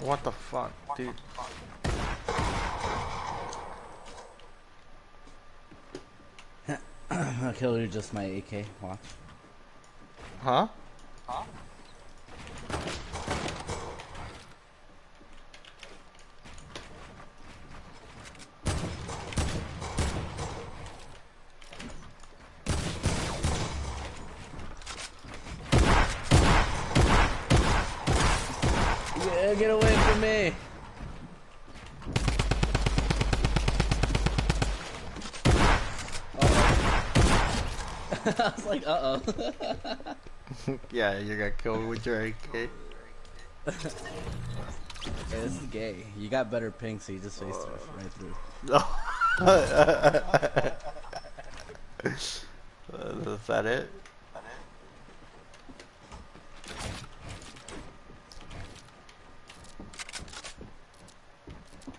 What the fuck, dude? I'll kill you just my AK. Watch. Huh? Yeah, get away from me. I was like, uh-oh. Yeah, you got killed with your AK. Hey, this is gay. You got better ping, so you just faced it right through. Is that it?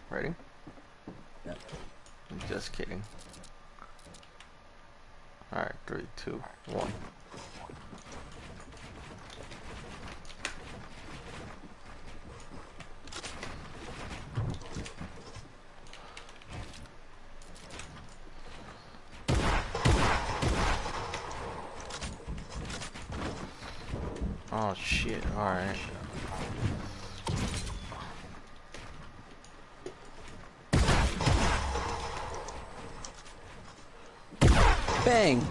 Ready? Yep. Just kidding. Alright, 3, 2, 1. Oh shit, alright. Bang!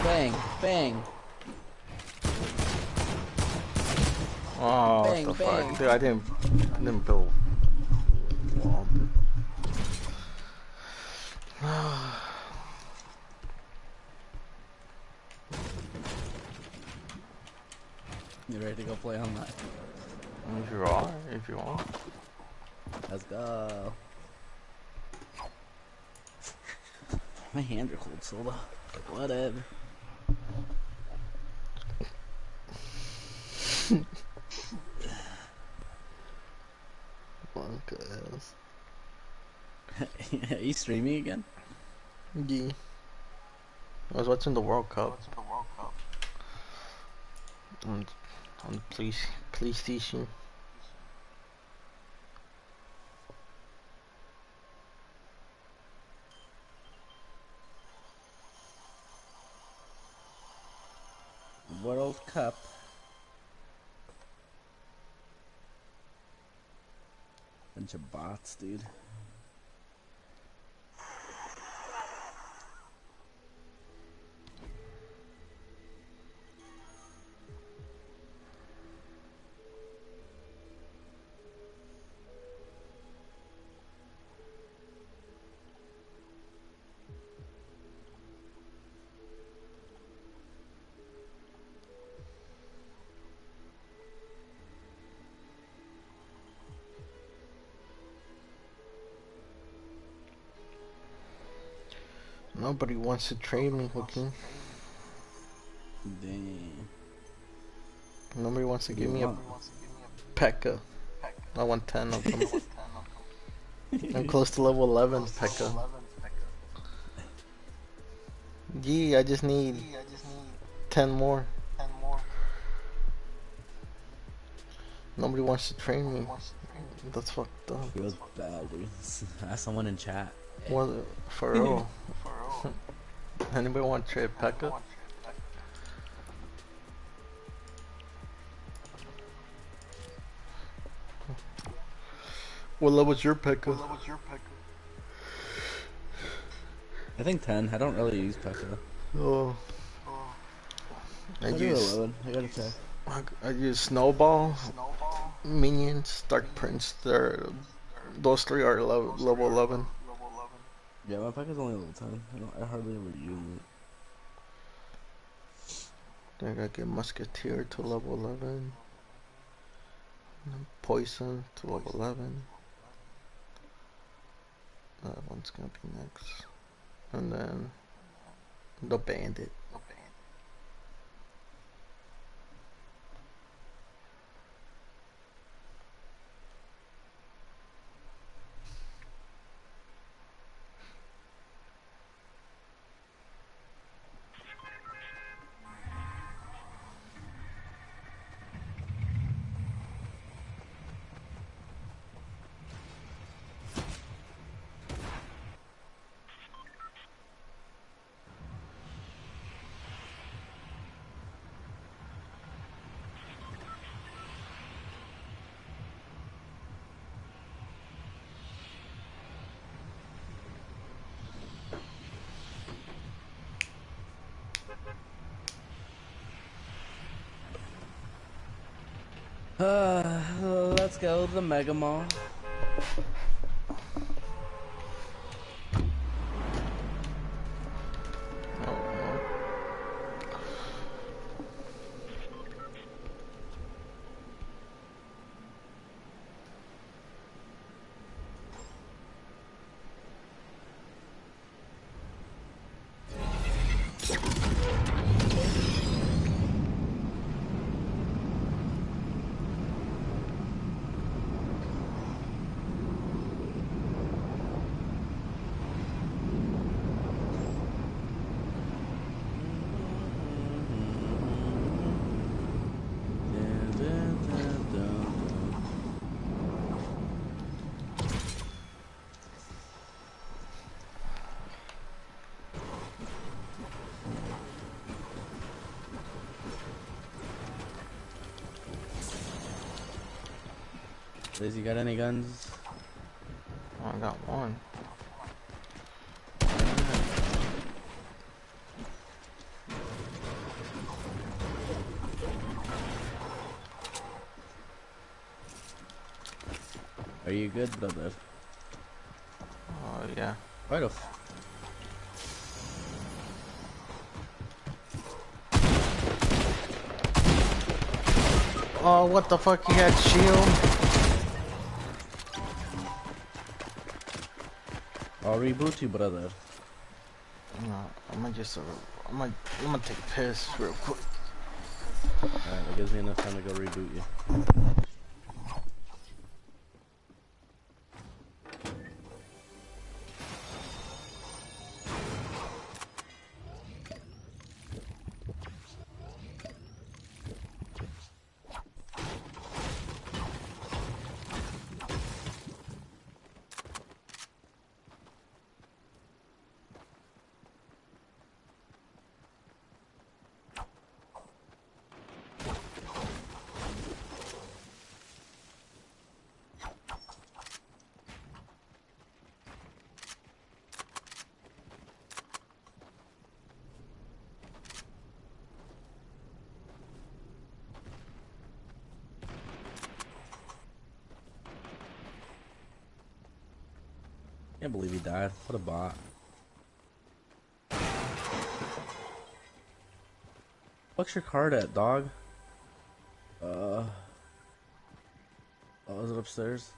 Bang, bang. Oh, Bang, what the bang. fuck? Dude, I didn't build wall. You ready to go play online? If you are. Let's go. My hands are cold, Soda. Whatever. Fuck ass. Are you streaming again? Yeah. I was watching the World Cup. On the PlayStation. World Cup. Bunch of bots, dude. Nobody wants to trade me, okay? Dang. Nobody wants to give me a P.E.K.K.A. I want 10 of them. I'm close to level 11 P.E.K.K.A. Gee, I just need 10 more. Nobody wants to train me. That's fucked up. Feels bad, dude. Ask someone in chat. What for real? Anybody want to trade Pekka? What level's your Pekka? I think 10. I don't really use Pekka. Oh, I I do use 11. I gotta check. I use Snowball, Minions, Dark Prince. Those three are level 11. Yeah, my Pekka's only level 10. I hardly ever use it. Then I gotta get Musketeer to level 11. And then Poison to level 11. That one's gonna be next. And then the Bandit. Let's go to the Mega Mall. Liz, you got any guns? Oh, I got one. Are you good, brother? Oh yeah. Right off. Oh, what the fuck? He had shield. I'll reboot you, brother. No, I'm gonna take a piss real quick. Alright, that gives me enough time to go reboot you. Can't believe he died. What a bot. What's your card at, dog? Oh, is it upstairs?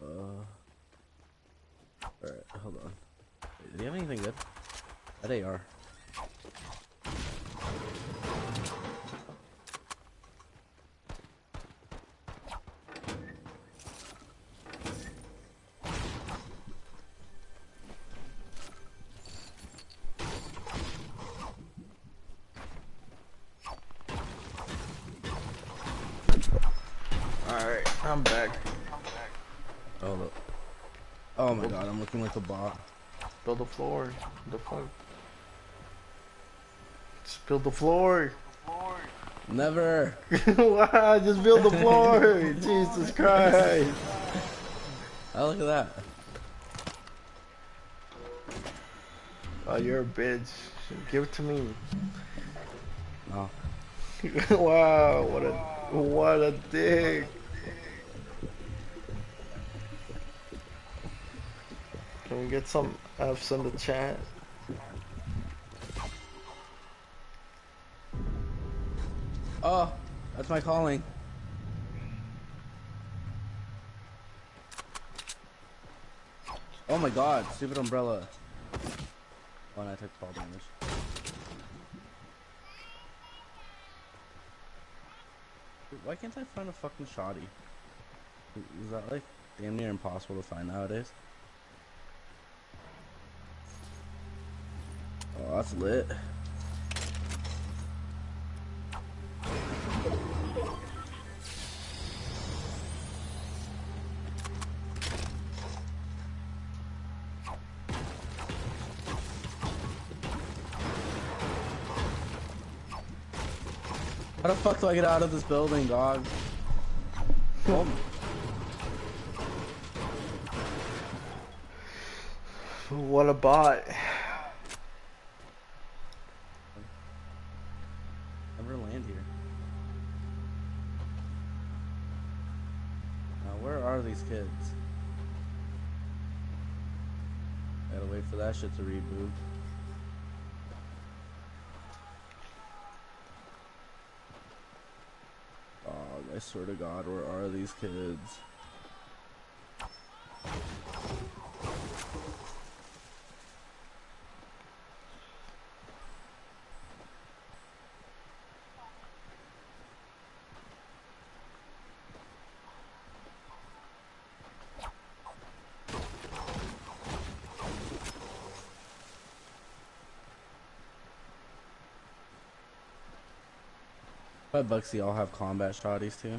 Alright, hold on. Wait, do you have anything good? That AR. I'm back. Oh, look. Oh my god, I'm looking like a bot. Build the floor. The fuck? Just build the floor. Never. Wow, just build the floor. Jesus Christ. Oh, look at that. Oh, you're a bitch. Give it to me. No. Wow, what a dick. Can we get some F's in the chat? Oh, that's my calling. Oh my god, stupid umbrella. Oh, and I took fall damage. Dude, why can't I find a fucking shoddy? Is that like damn near impossible to find nowadays? Oh, that's lit. How the fuck do I get out of this building, dog? Oh. What a bot. Never land here. Now, where are these kids? Gotta wait for that shit to reboot. I swear to God, where are these kids? $5 all have combat shotties too.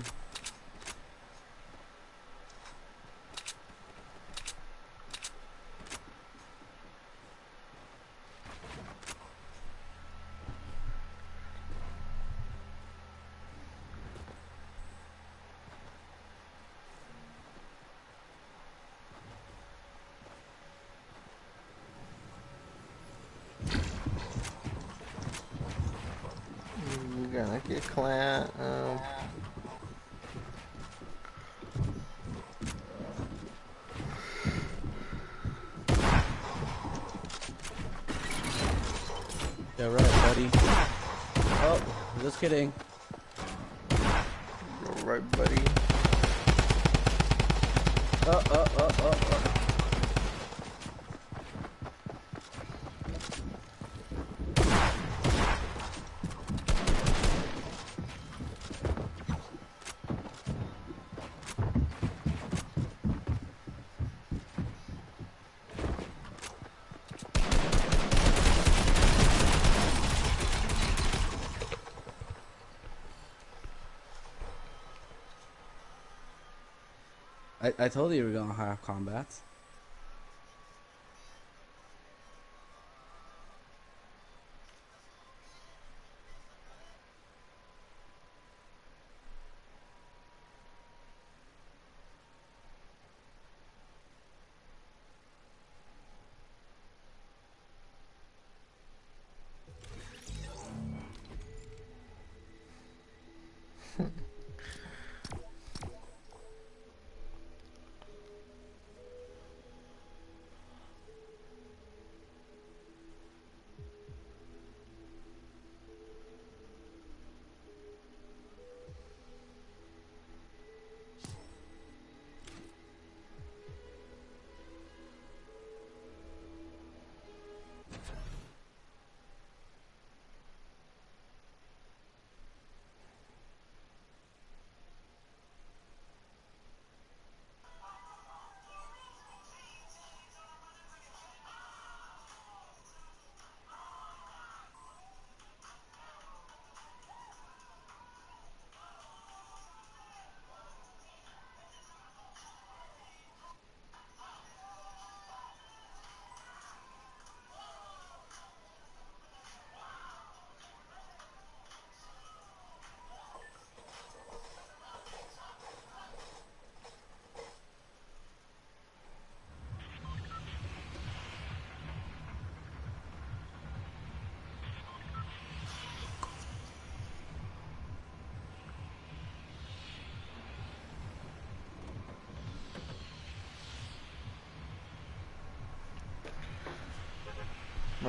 We're gonna get clan. Yeah, right, buddy. Oh, just kidding. You're right, buddy. Oh. I told you we were gonna have combats.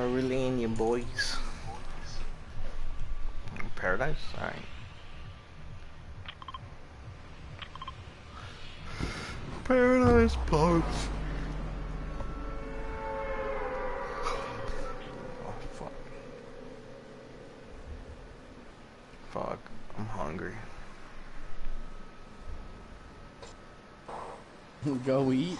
Are really in you boys. Paradise? Alright. Paradise Parks. Oh, fuck. Fuck. I'm hungry. Go eat.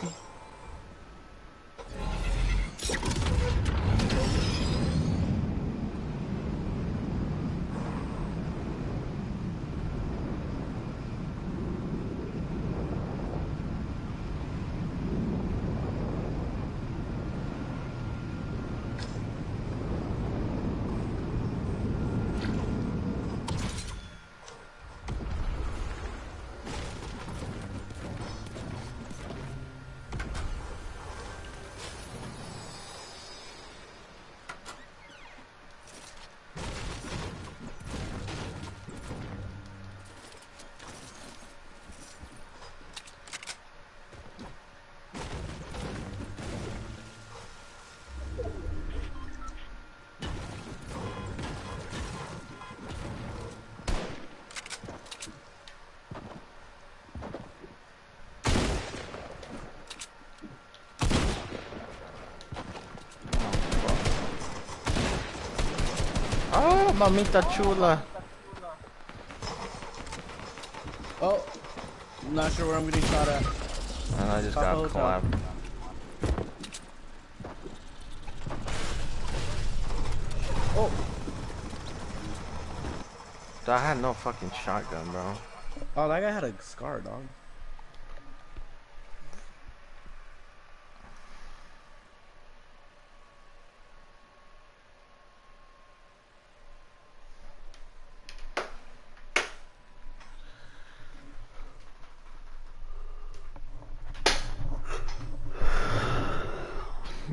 Oh, mamita chula. Oh, I'm not sure where I'm getting shot at. And I just Top got hotel. clapped. Oh, I had no fucking shotgun, bro. oh, that guy had a scar, dog.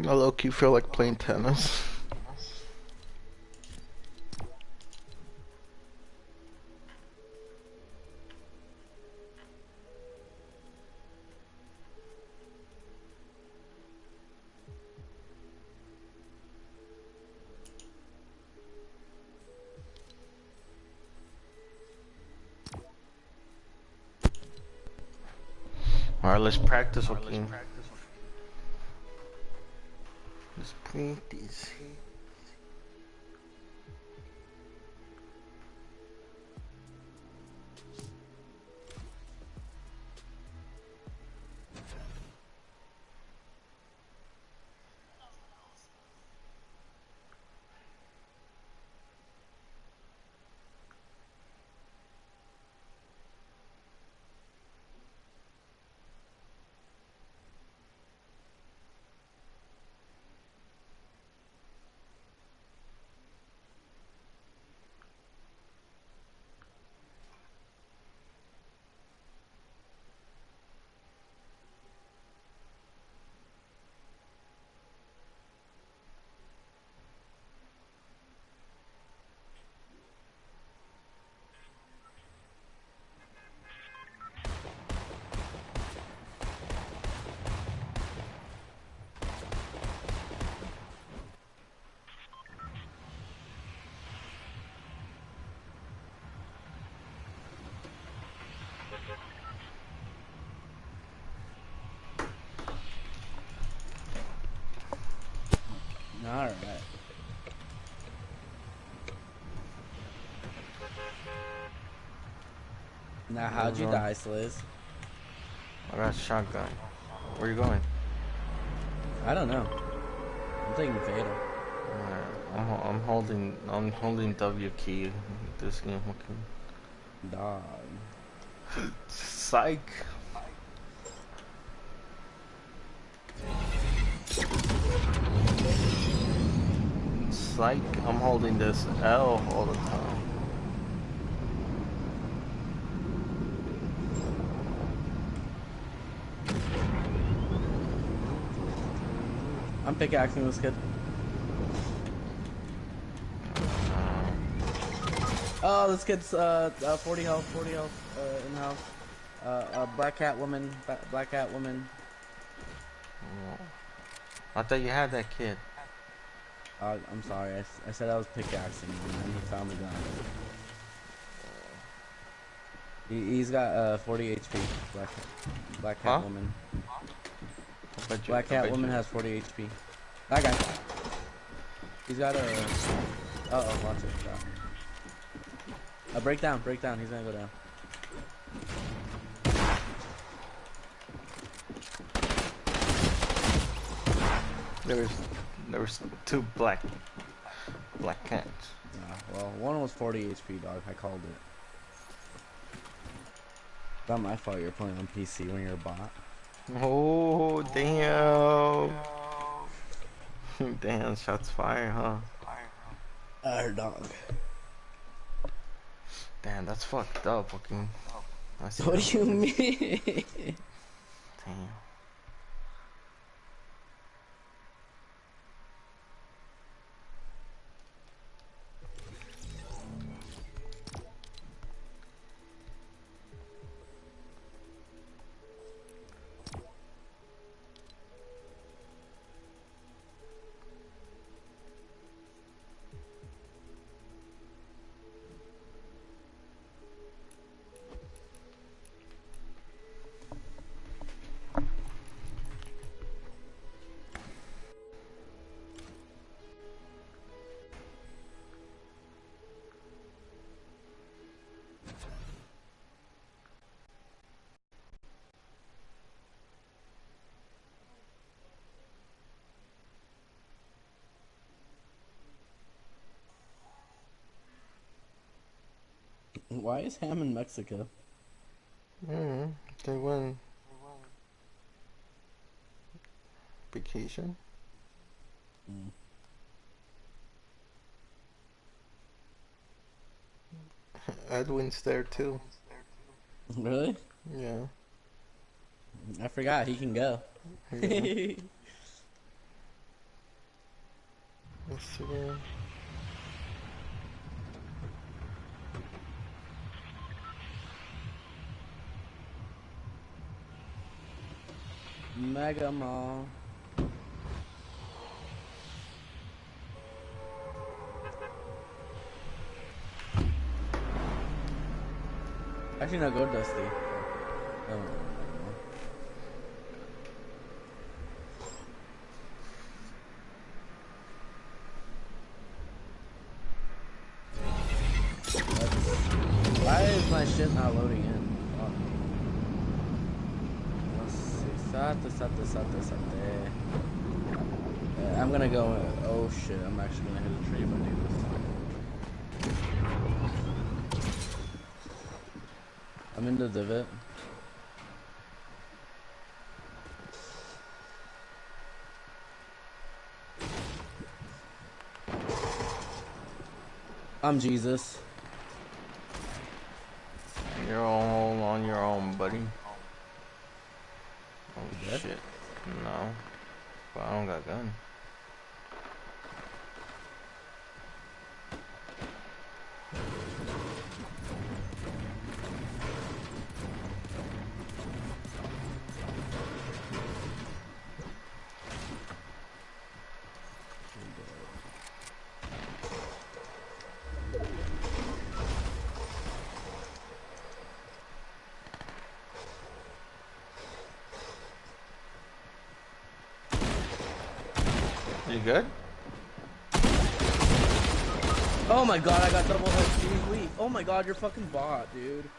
I low-key feel like playing tennis. Alright, let's practice, okay? Let's practice. Alright. Now, how'd you die, Sliz? I got a shotgun. Where you going? I don't know. I'm taking Fatal. Alright, I'm holding W key. This game, okay. Dog. Psych. Psych. I'm holding this L all the time. I'm pickaxing this kid. Oh, this kid's 40 health, in house. Black cat woman, black cat woman. Oh. I thought you had that kid. I'm sorry. I said I was pickaxing, and then he found the gun. He's got 40 HP. Black Cat Huh? Woman. I Black Cat bet Woman you. has 40 HP. That guy. He's got a. Uh-oh, watch it. Break down. He's gonna go down. There was two black cats. Well, one was 40 HP, dog. I called it. It's not my fault you're playing on PC when you're a bot. Oh damn! Damn, shots fired, huh? Dog. Damn, that's fucked up. Fucking. What do you mean? Damn. Why is Ham in Mexico? They went vacation. Edwin's there too. Really? Yeah. I forgot he can go. Yeah. Let's see. Mega Mall. Actually, no, go Dusty. Oh. Why is my shit not loading in? Oh. Let's see. Sate. I'm gonna go. Oh shit! I'm actually gonna hit a tree if I do this. I'm in the divot. I'm Jesus. You're all on your own, buddy. Oh dead? shit. No. But I don't got a gun. You good? Oh my god, I got double HP. Oh my god, you're fucking bot, dude.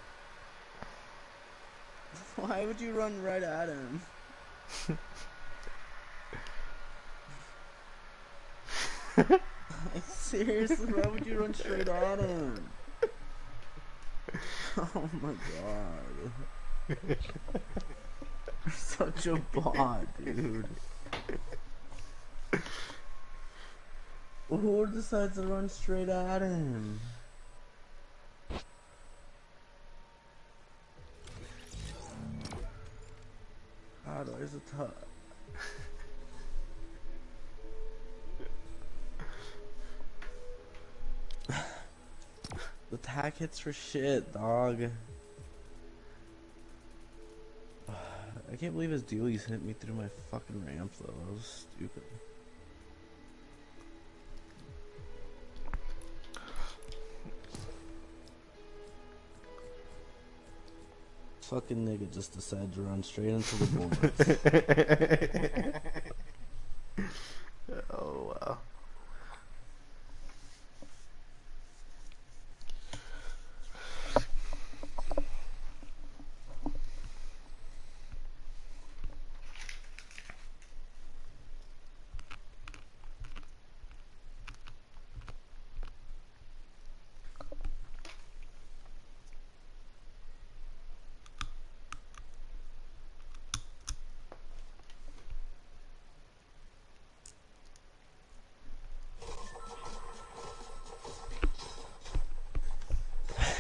Why would you run right at him? Seriously, why would you run straight at him? Oh my god. You're such a bot, dude. Who decides to run straight at him? God, there's a tough. The tack hits for shit, dog. I can't believe his dualies hit me through my fucking ramp though. That was stupid. fucking nigga just decided to run straight into the boards. Oh wow.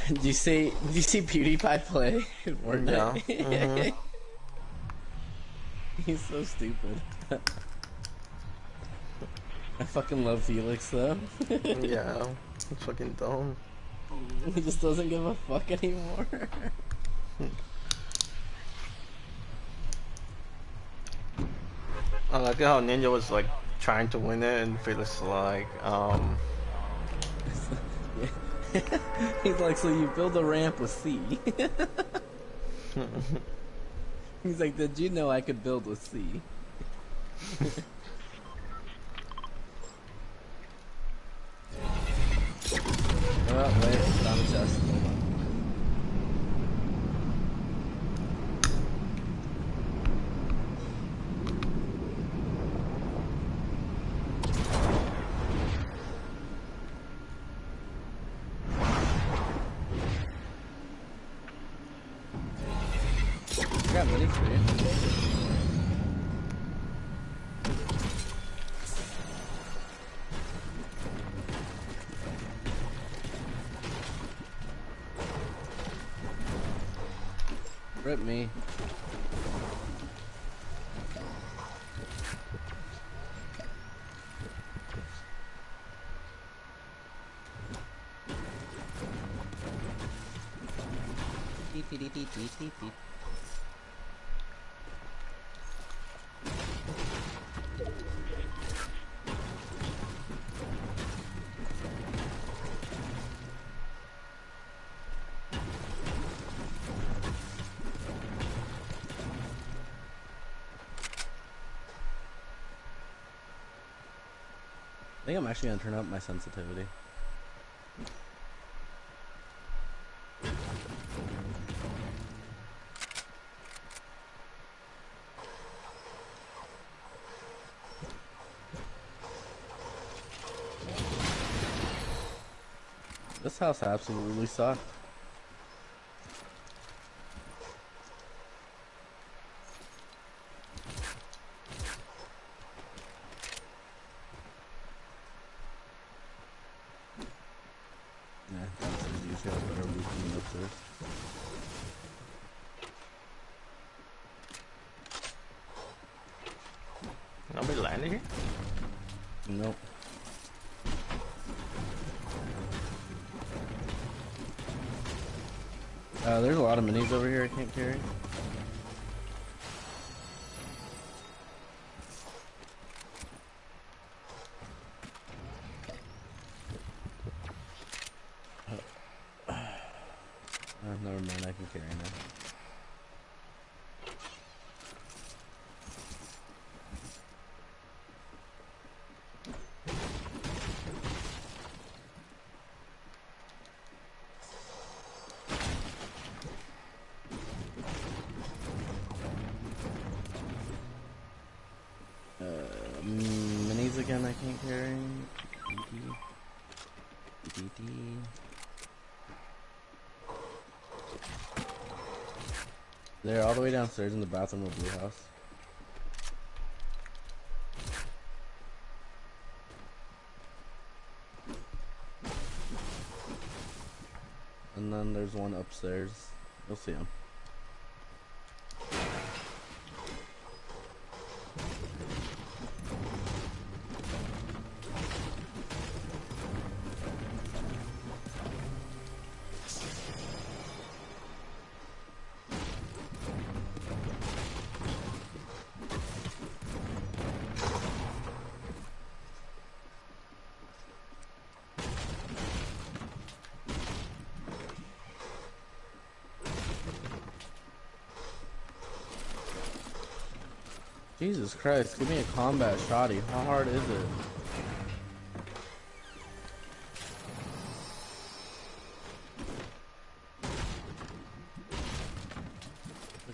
Did you see PewDiePie play in Fortnite? Yeah. He's so stupid. I fucking love Felix though. Yeah. It's fucking dumb. He just doesn't give a fuck anymore. I like how Ninja was like trying to win it and Felix like He's like, so you build a ramp with C. He's like, did you know I could build with C? Oh, wait, found a chest. Hold on. I got money for you. Rip me. I think I'm actually gonna turn up my sensitivity. This house absolutely sucks. Yeah, downstairs you guys better move from the upstairs. nobody landed here? Nope. There's a lot of minis over here I can't carry. Never mind, I can carry now. Minis again I can't carry. They're all the way downstairs in the bathroom of Blue House. And then there's one upstairs. You'll see him. Jesus Christ, give me a combat shoddy. How hard is it?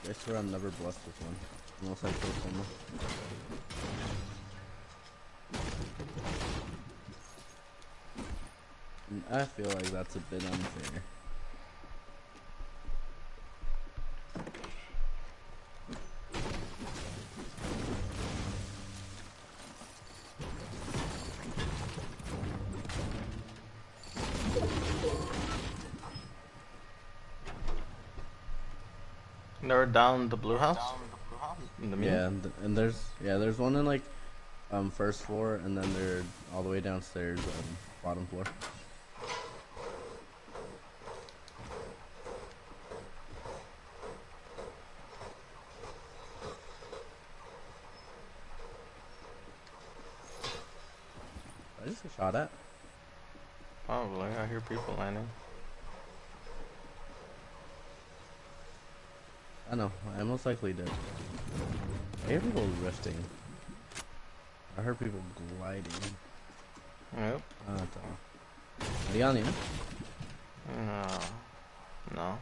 I swear I'm never blessed with one. Unless I kill someone. I feel like that's a bit unfair. They're down the blue house? In the middle? Yeah, and there's one in like first floor, and then they're all the way downstairs, bottom floor. I just get shot at. Probably. I hear people landing. I know. I most likely did. I hear people rifting. I heard people gliding. Yep. Are you on you? No. No.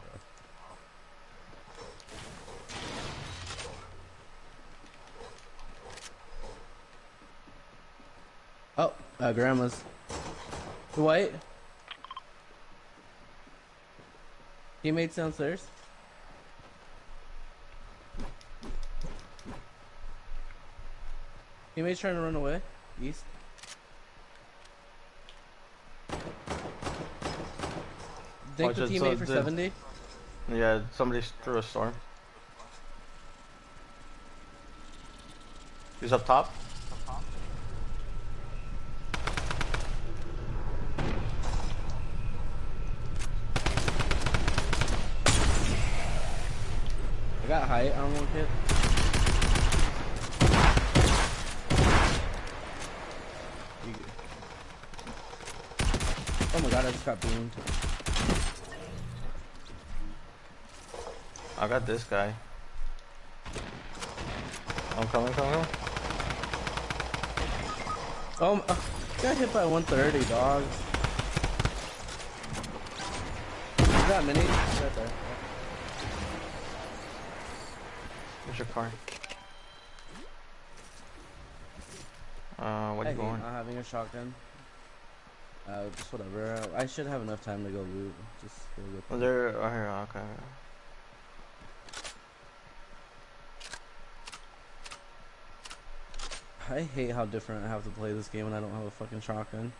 Oh, grandma's. Dwight? Teammates downstairs? Teammates trying to run away. East. Think the teammate for 70? Yeah, somebody threw a storm. He's up top. I got height on one kid. Oh my god, I just got beamed. I got this guy. I'm coming. Oh, got hit by 130, dog. You got mini? Right there. Where's your car? What are you going? Not having a shotgun. Just whatever. I should have enough time to go loot. Just go with Oh, there. Oh, here. Okay. I hate how different I have to play this game when I don't have a fucking shotgun.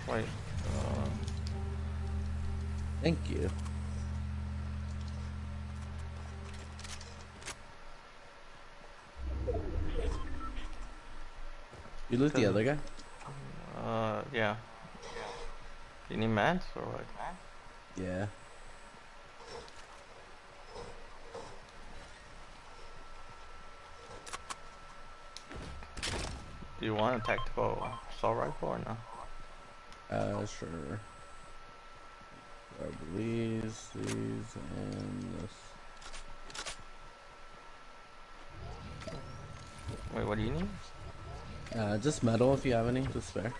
Wait. Thank you. You loot the other guy? Yeah. Do you need mats or what? Yeah. Do you want a tactical assault rifle or no? Sure. Grab these, and this. Wait, what do you need? Just metal if you have any, just spare.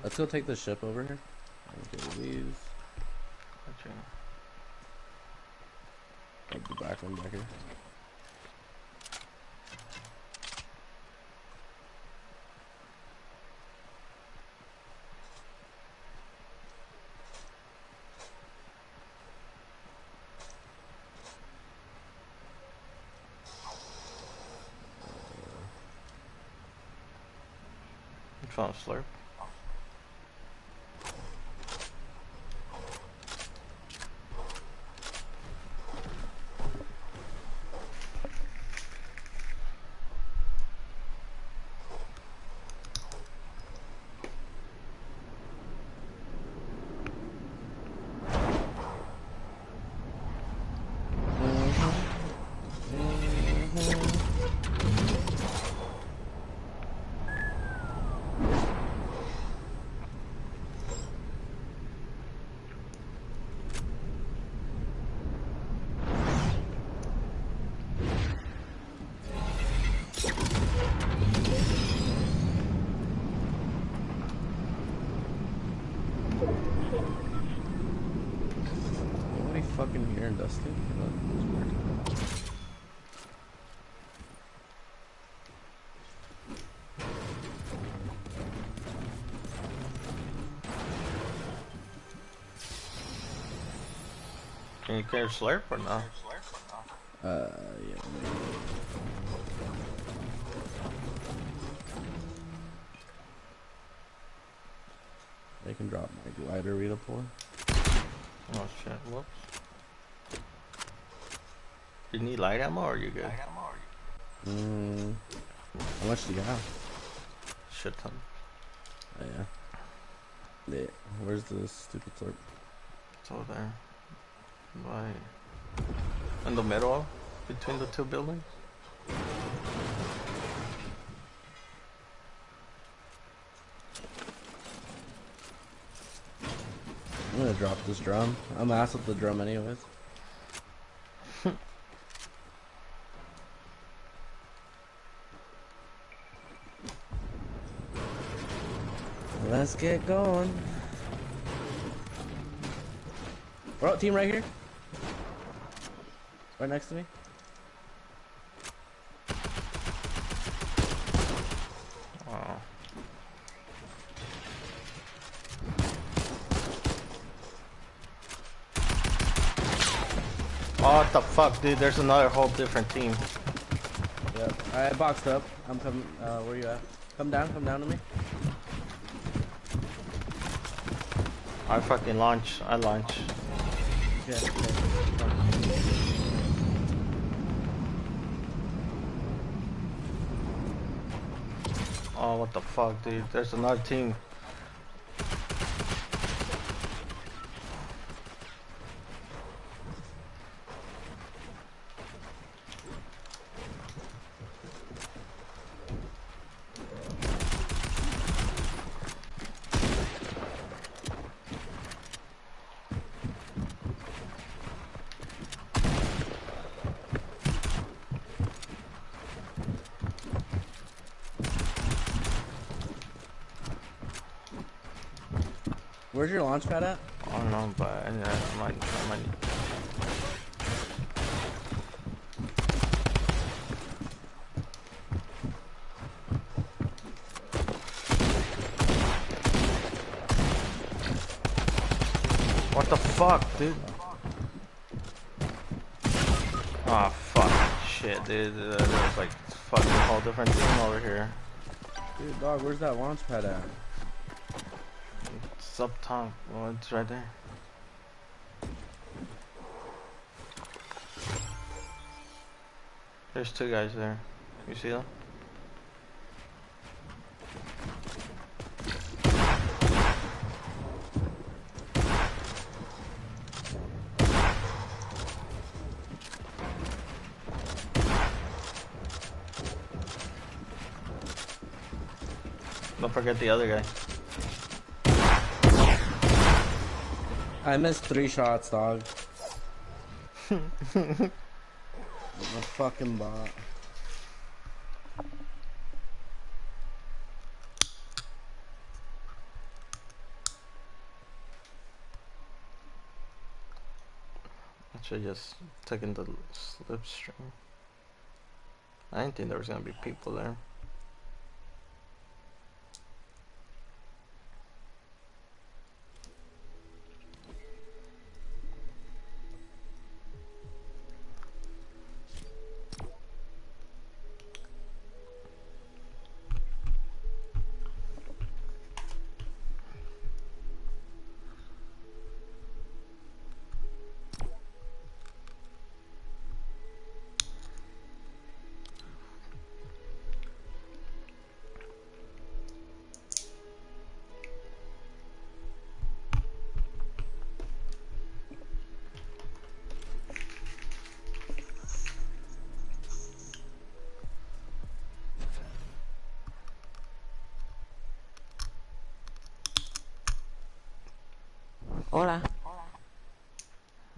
Let's go take the ship over here. Okay, these. Gotcha. Grab the back one back here. You found a slurp. Hearing dusting? Oh, that's weird. Can you carry slurp or no? Yeah. I can drop my glider redeploy. Oh shit, whoops. You need light ammo or you good? How much do you have? Shit ton. Oh, yeah. Where's the stupid slurp? It's over there. Right. In the middle between the two buildings? I'm gonna drop this drum. I'm ass with the drum anyways. Let's get going. Oh, team right here. Right next to me. Oh. Oh, what the fuck, dude? There's another whole different team. Yep. I boxed up. I'm coming. Where you at? Come down to me. I fucking launch. I launch. Okay. Oh, what the fuck, dude? There's another team. Where's your launch pad at? I don't know, but I might. What the fuck, dude? Oh fuck, shit, dude. There's like fucking whole different team over here. Dude, dog, where's that launch pad at? It's up top. Well, it's right there. There's two guys there. You see them? Don't forget the other guy. I missed 3 shots, dog. A fucking bot. I should just taken the slipstream. I didn't think there was gonna be people there. Hola,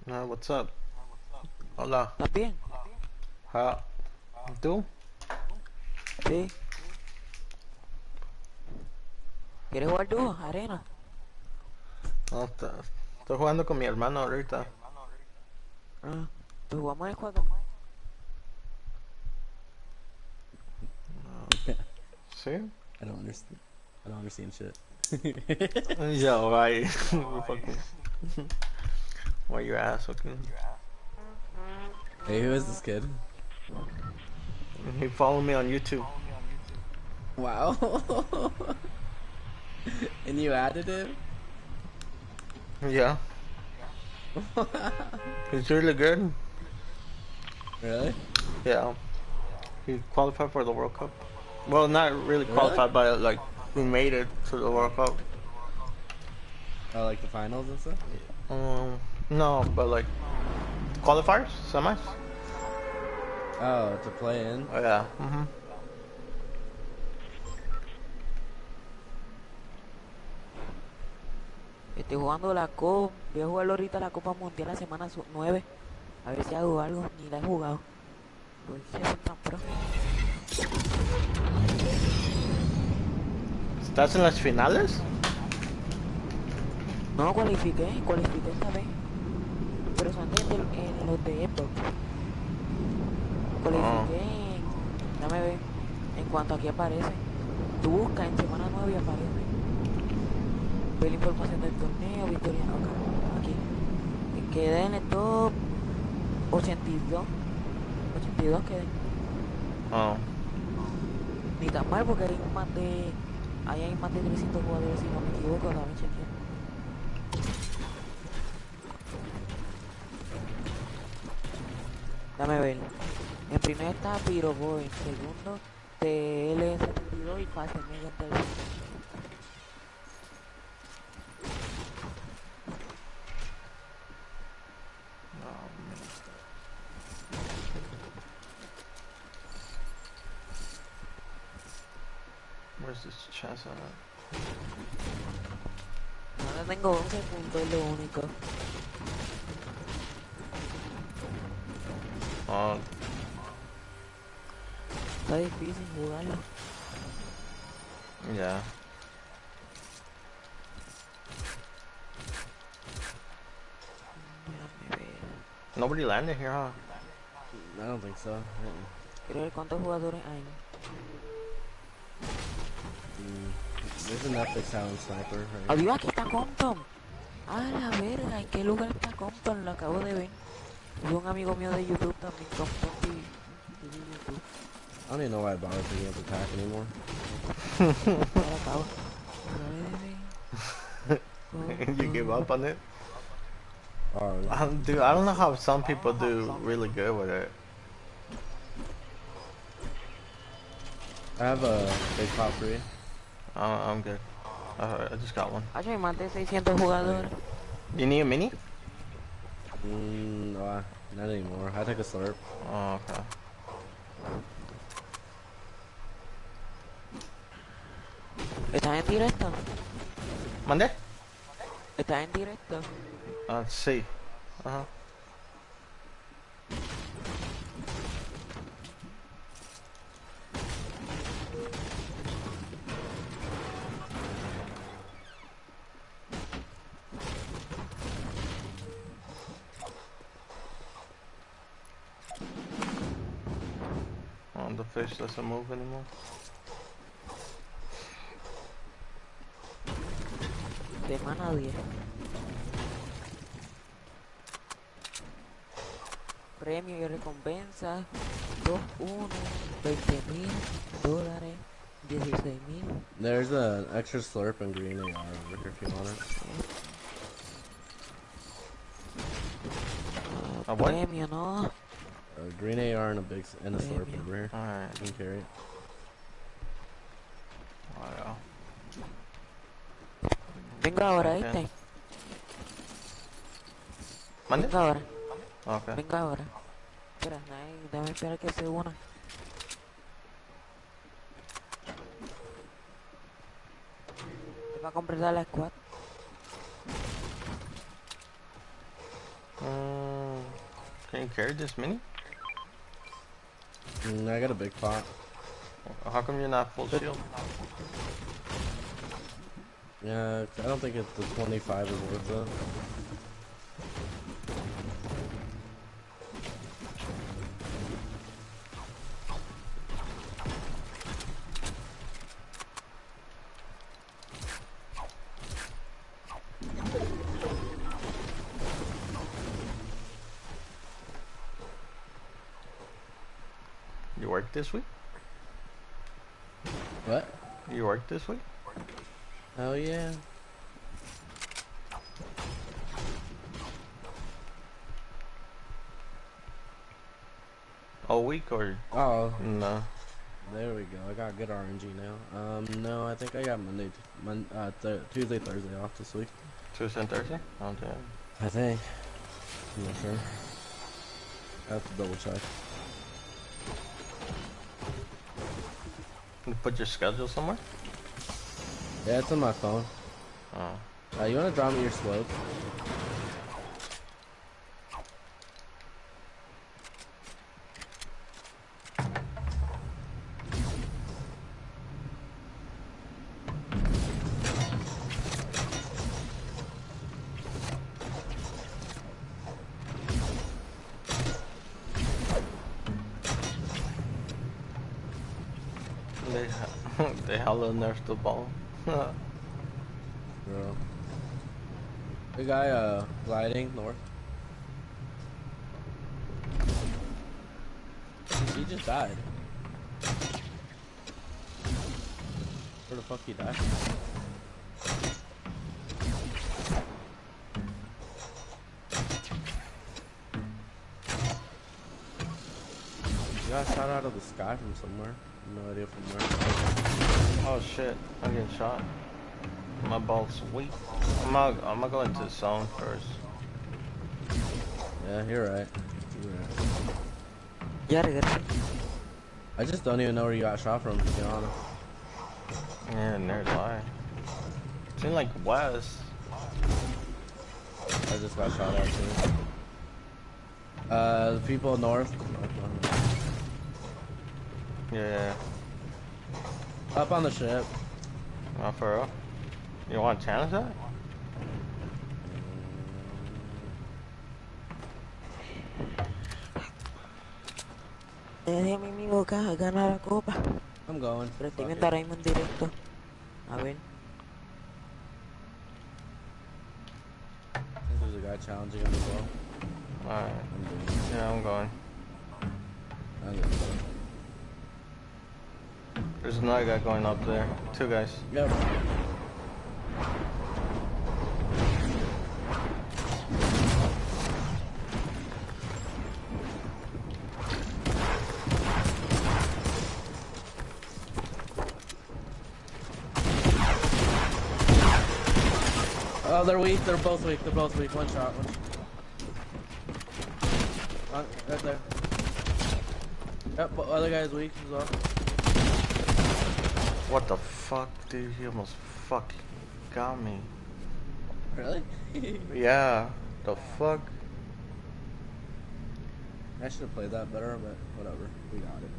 What's up? Hola. ¿estás bien? How? ¿Tú? Sí. ¿Quieres jugar tú? Arena. No, estoy jugando con mi hermano ahorita. Ah, pues jugamos el juego. See? I don't understand. I don't understand shit. Yeah, right. Fucking. Why your ass fucking? Hey, who is this kid? He followed me on YouTube. Wow. And you added him? Yeah, he's really good. Really? Yeah, he qualified for the World Cup. Well, not really Really? qualified, but like he made it to the World Cup. Oh, like the finals and stuff? No, but like qualifiers, semis. Oh, to play in? Oh yeah. Estoy jugando la Copa. Voy a jugarlo ahorita la Copa Mundial la semana 9. A ver si hago algo. Ni la he jugado. Pues se son tan pro. ¿Estás en las finales? No cualifiqué esta vez. Pero son en los de Xbox. Cualifiqué en. Dame ver. En cuanto aquí aparece. Tú buscas en semana 9 y aparece. Ve la información del torneo, victoria acá. Aquí. Quedé en el top 82. 82 quedé. Oh. Ni tan mal porque hay más de. Ahí hay más de 300 jugadores si no me equivoco, también chequeé. Dame ver. En primer está Piroboy, en segundo TL72 y Fase Mega en tercero. Where's this chance at? Ahora tengo 11 puntos, es lo único. Oh, Está difícil jugarlo. yeah. Déjame ver. Nobody landed here, huh? I don't think so. Quiero ver cuántos jugadores hay. There's an epic sound sniper. Right? Adiós, aquí está Compton. A la verga, ¿en qué lugar está Compton? Lo acabo de ver. Y un amigo mío de YouTube también, Compton TV. YouTube. I don't even know why I bothered picking up attack anymore. Ahora acabo. You give up on it? Oh, Dude, I don't know how some people do really good with it. I have a big pot for you. I'm good. I just got one. Hay más de 600 jugadores. You need a mini? No, not anymore. I took a slurp. Oh, okay. ¿Estás en directo? ¿Mande? ¿Estás en directo? Sí. Ajá. Oh, the fish doesn't move anymore. Semana 10. Premio y recompensa. 2-1, $20,000, $16,000. There's an extra slurp and green AR over here if you want it. A what? Premio, ¿no? A green AR and a slurp Premio. over here. Alright. You can carry it. Wow. Vengo ahora, Okay. ¿viste? ¿Mande? Vengo ahora. Okay. Vengo ahora. Espera, déjame esperar que se una. Va a completar la squad. Can you carry this mini? I got a big pot. How come you're not full shield? Yeah, I don't think the 25 is worth it. work this week? What? You work this week? Hell yeah. All week or Oh, no? there we go. I got good RNG now. No, I think I got Tuesday, Thursday off this week. Tuesday and Thursday? Oh damn. I think. I'm not sure. I have to double check. You put your schedule somewhere? Yeah, it's on my phone. Oh. You wanna draw me your slope? They hella nerfed the ball. Bro. The guy gliding north. He just died. Where the fuck he died? He got shot out of the sky from somewhere. No idea from where. Oh shit, I'm getting shot. My ball's weak. I'm gonna go into the zone first. Yeah, you're right. You're right. Ya regresé. I just don't even know where you got shot from, to be honest. Yeah, nerd lie. Seemed like west. I just got shot at too. The people north. Yeah. Up on the ship. Oh, for real? You want to challenge that? Dejé a mi amigo acá ganar la copa. I'm going. Pero estoy Fuck viendo it. ahora mismo en directo. A ver. I think there's a guy challenging him as well. Alright. I'm doing it. Yeah, I'm going. I'm gonna go. There's another guy going up there. Two guys. Yep. Oh, they're weak. They're both weak. They're both weak. One shot. Right there. Yep. Other guy's weak as well. What the fuck, dude? He almost fucking got me. Really? Yeah. The fuck? I should have played that better, but whatever. We got it.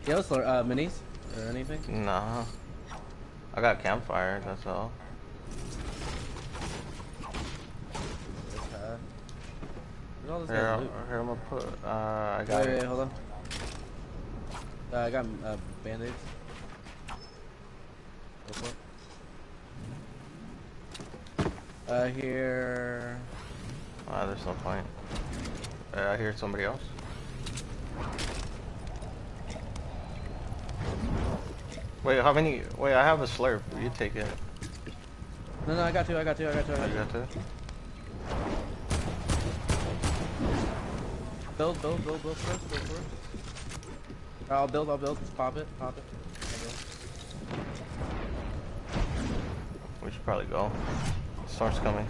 Yeah. Yo, minis or anything? Nah. I got campfire, that's all. Where's all this Here, guy's loot? here I'm gonna put, I got Wait, it. hold on. I got band-aids. Go for it. Here. Ah, there's no point. I hear somebody else. Wait, how many? Wait, I have a slurp. You take it. No, I got two. I got to. Build first, build first. I'll build, just pop it. We should probably go. Storm's coming.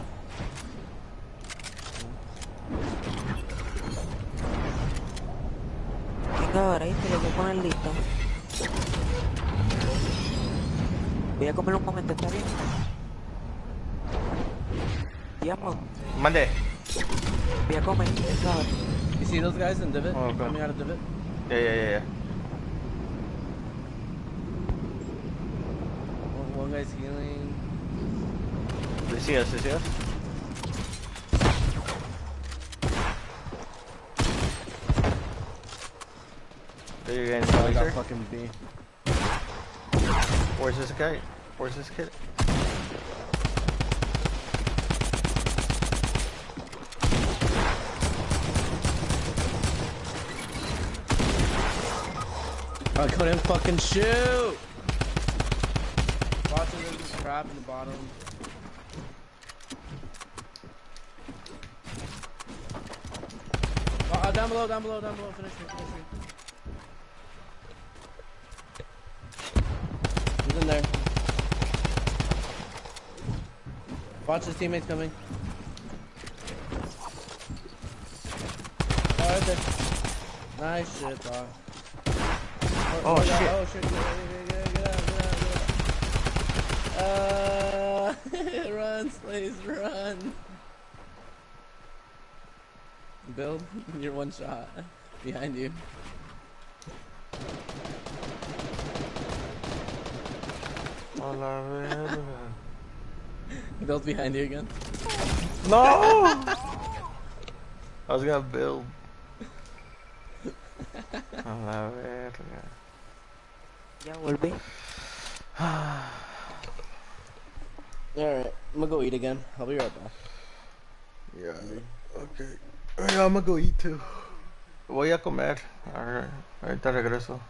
Venga, ahora ahí te lo voy a poner listo. Voy a comer un momento, ¿está bien? Diablo, Monday. voy a comer, ¿sabes? You see those guys in divot? Oh, okay. Coming out of divot? Yeah. One guy's healing. They see us. They're getting Oh, I got laser. fucking B. Where's this guy? Where's this kid? I couldn't fucking shoot! Watching this crap in the bottom. Down below, down below, down below. Finish me, finish me. He's in there. Watch his teammates coming. Oh, right there. Nice shit, dog. Oh, shit. Oh shit, get out. Run, Slays, run. Build, you're one shot. Behind you. A la verga. Build behind you again. No! I was gonna build. A la verga. Ya volví. Alright, I'm gonna go eat again. I'll be right back. Yeah, okay. Yeah, I'm gonna go eat too. Voy a comer. Ahorita regreso.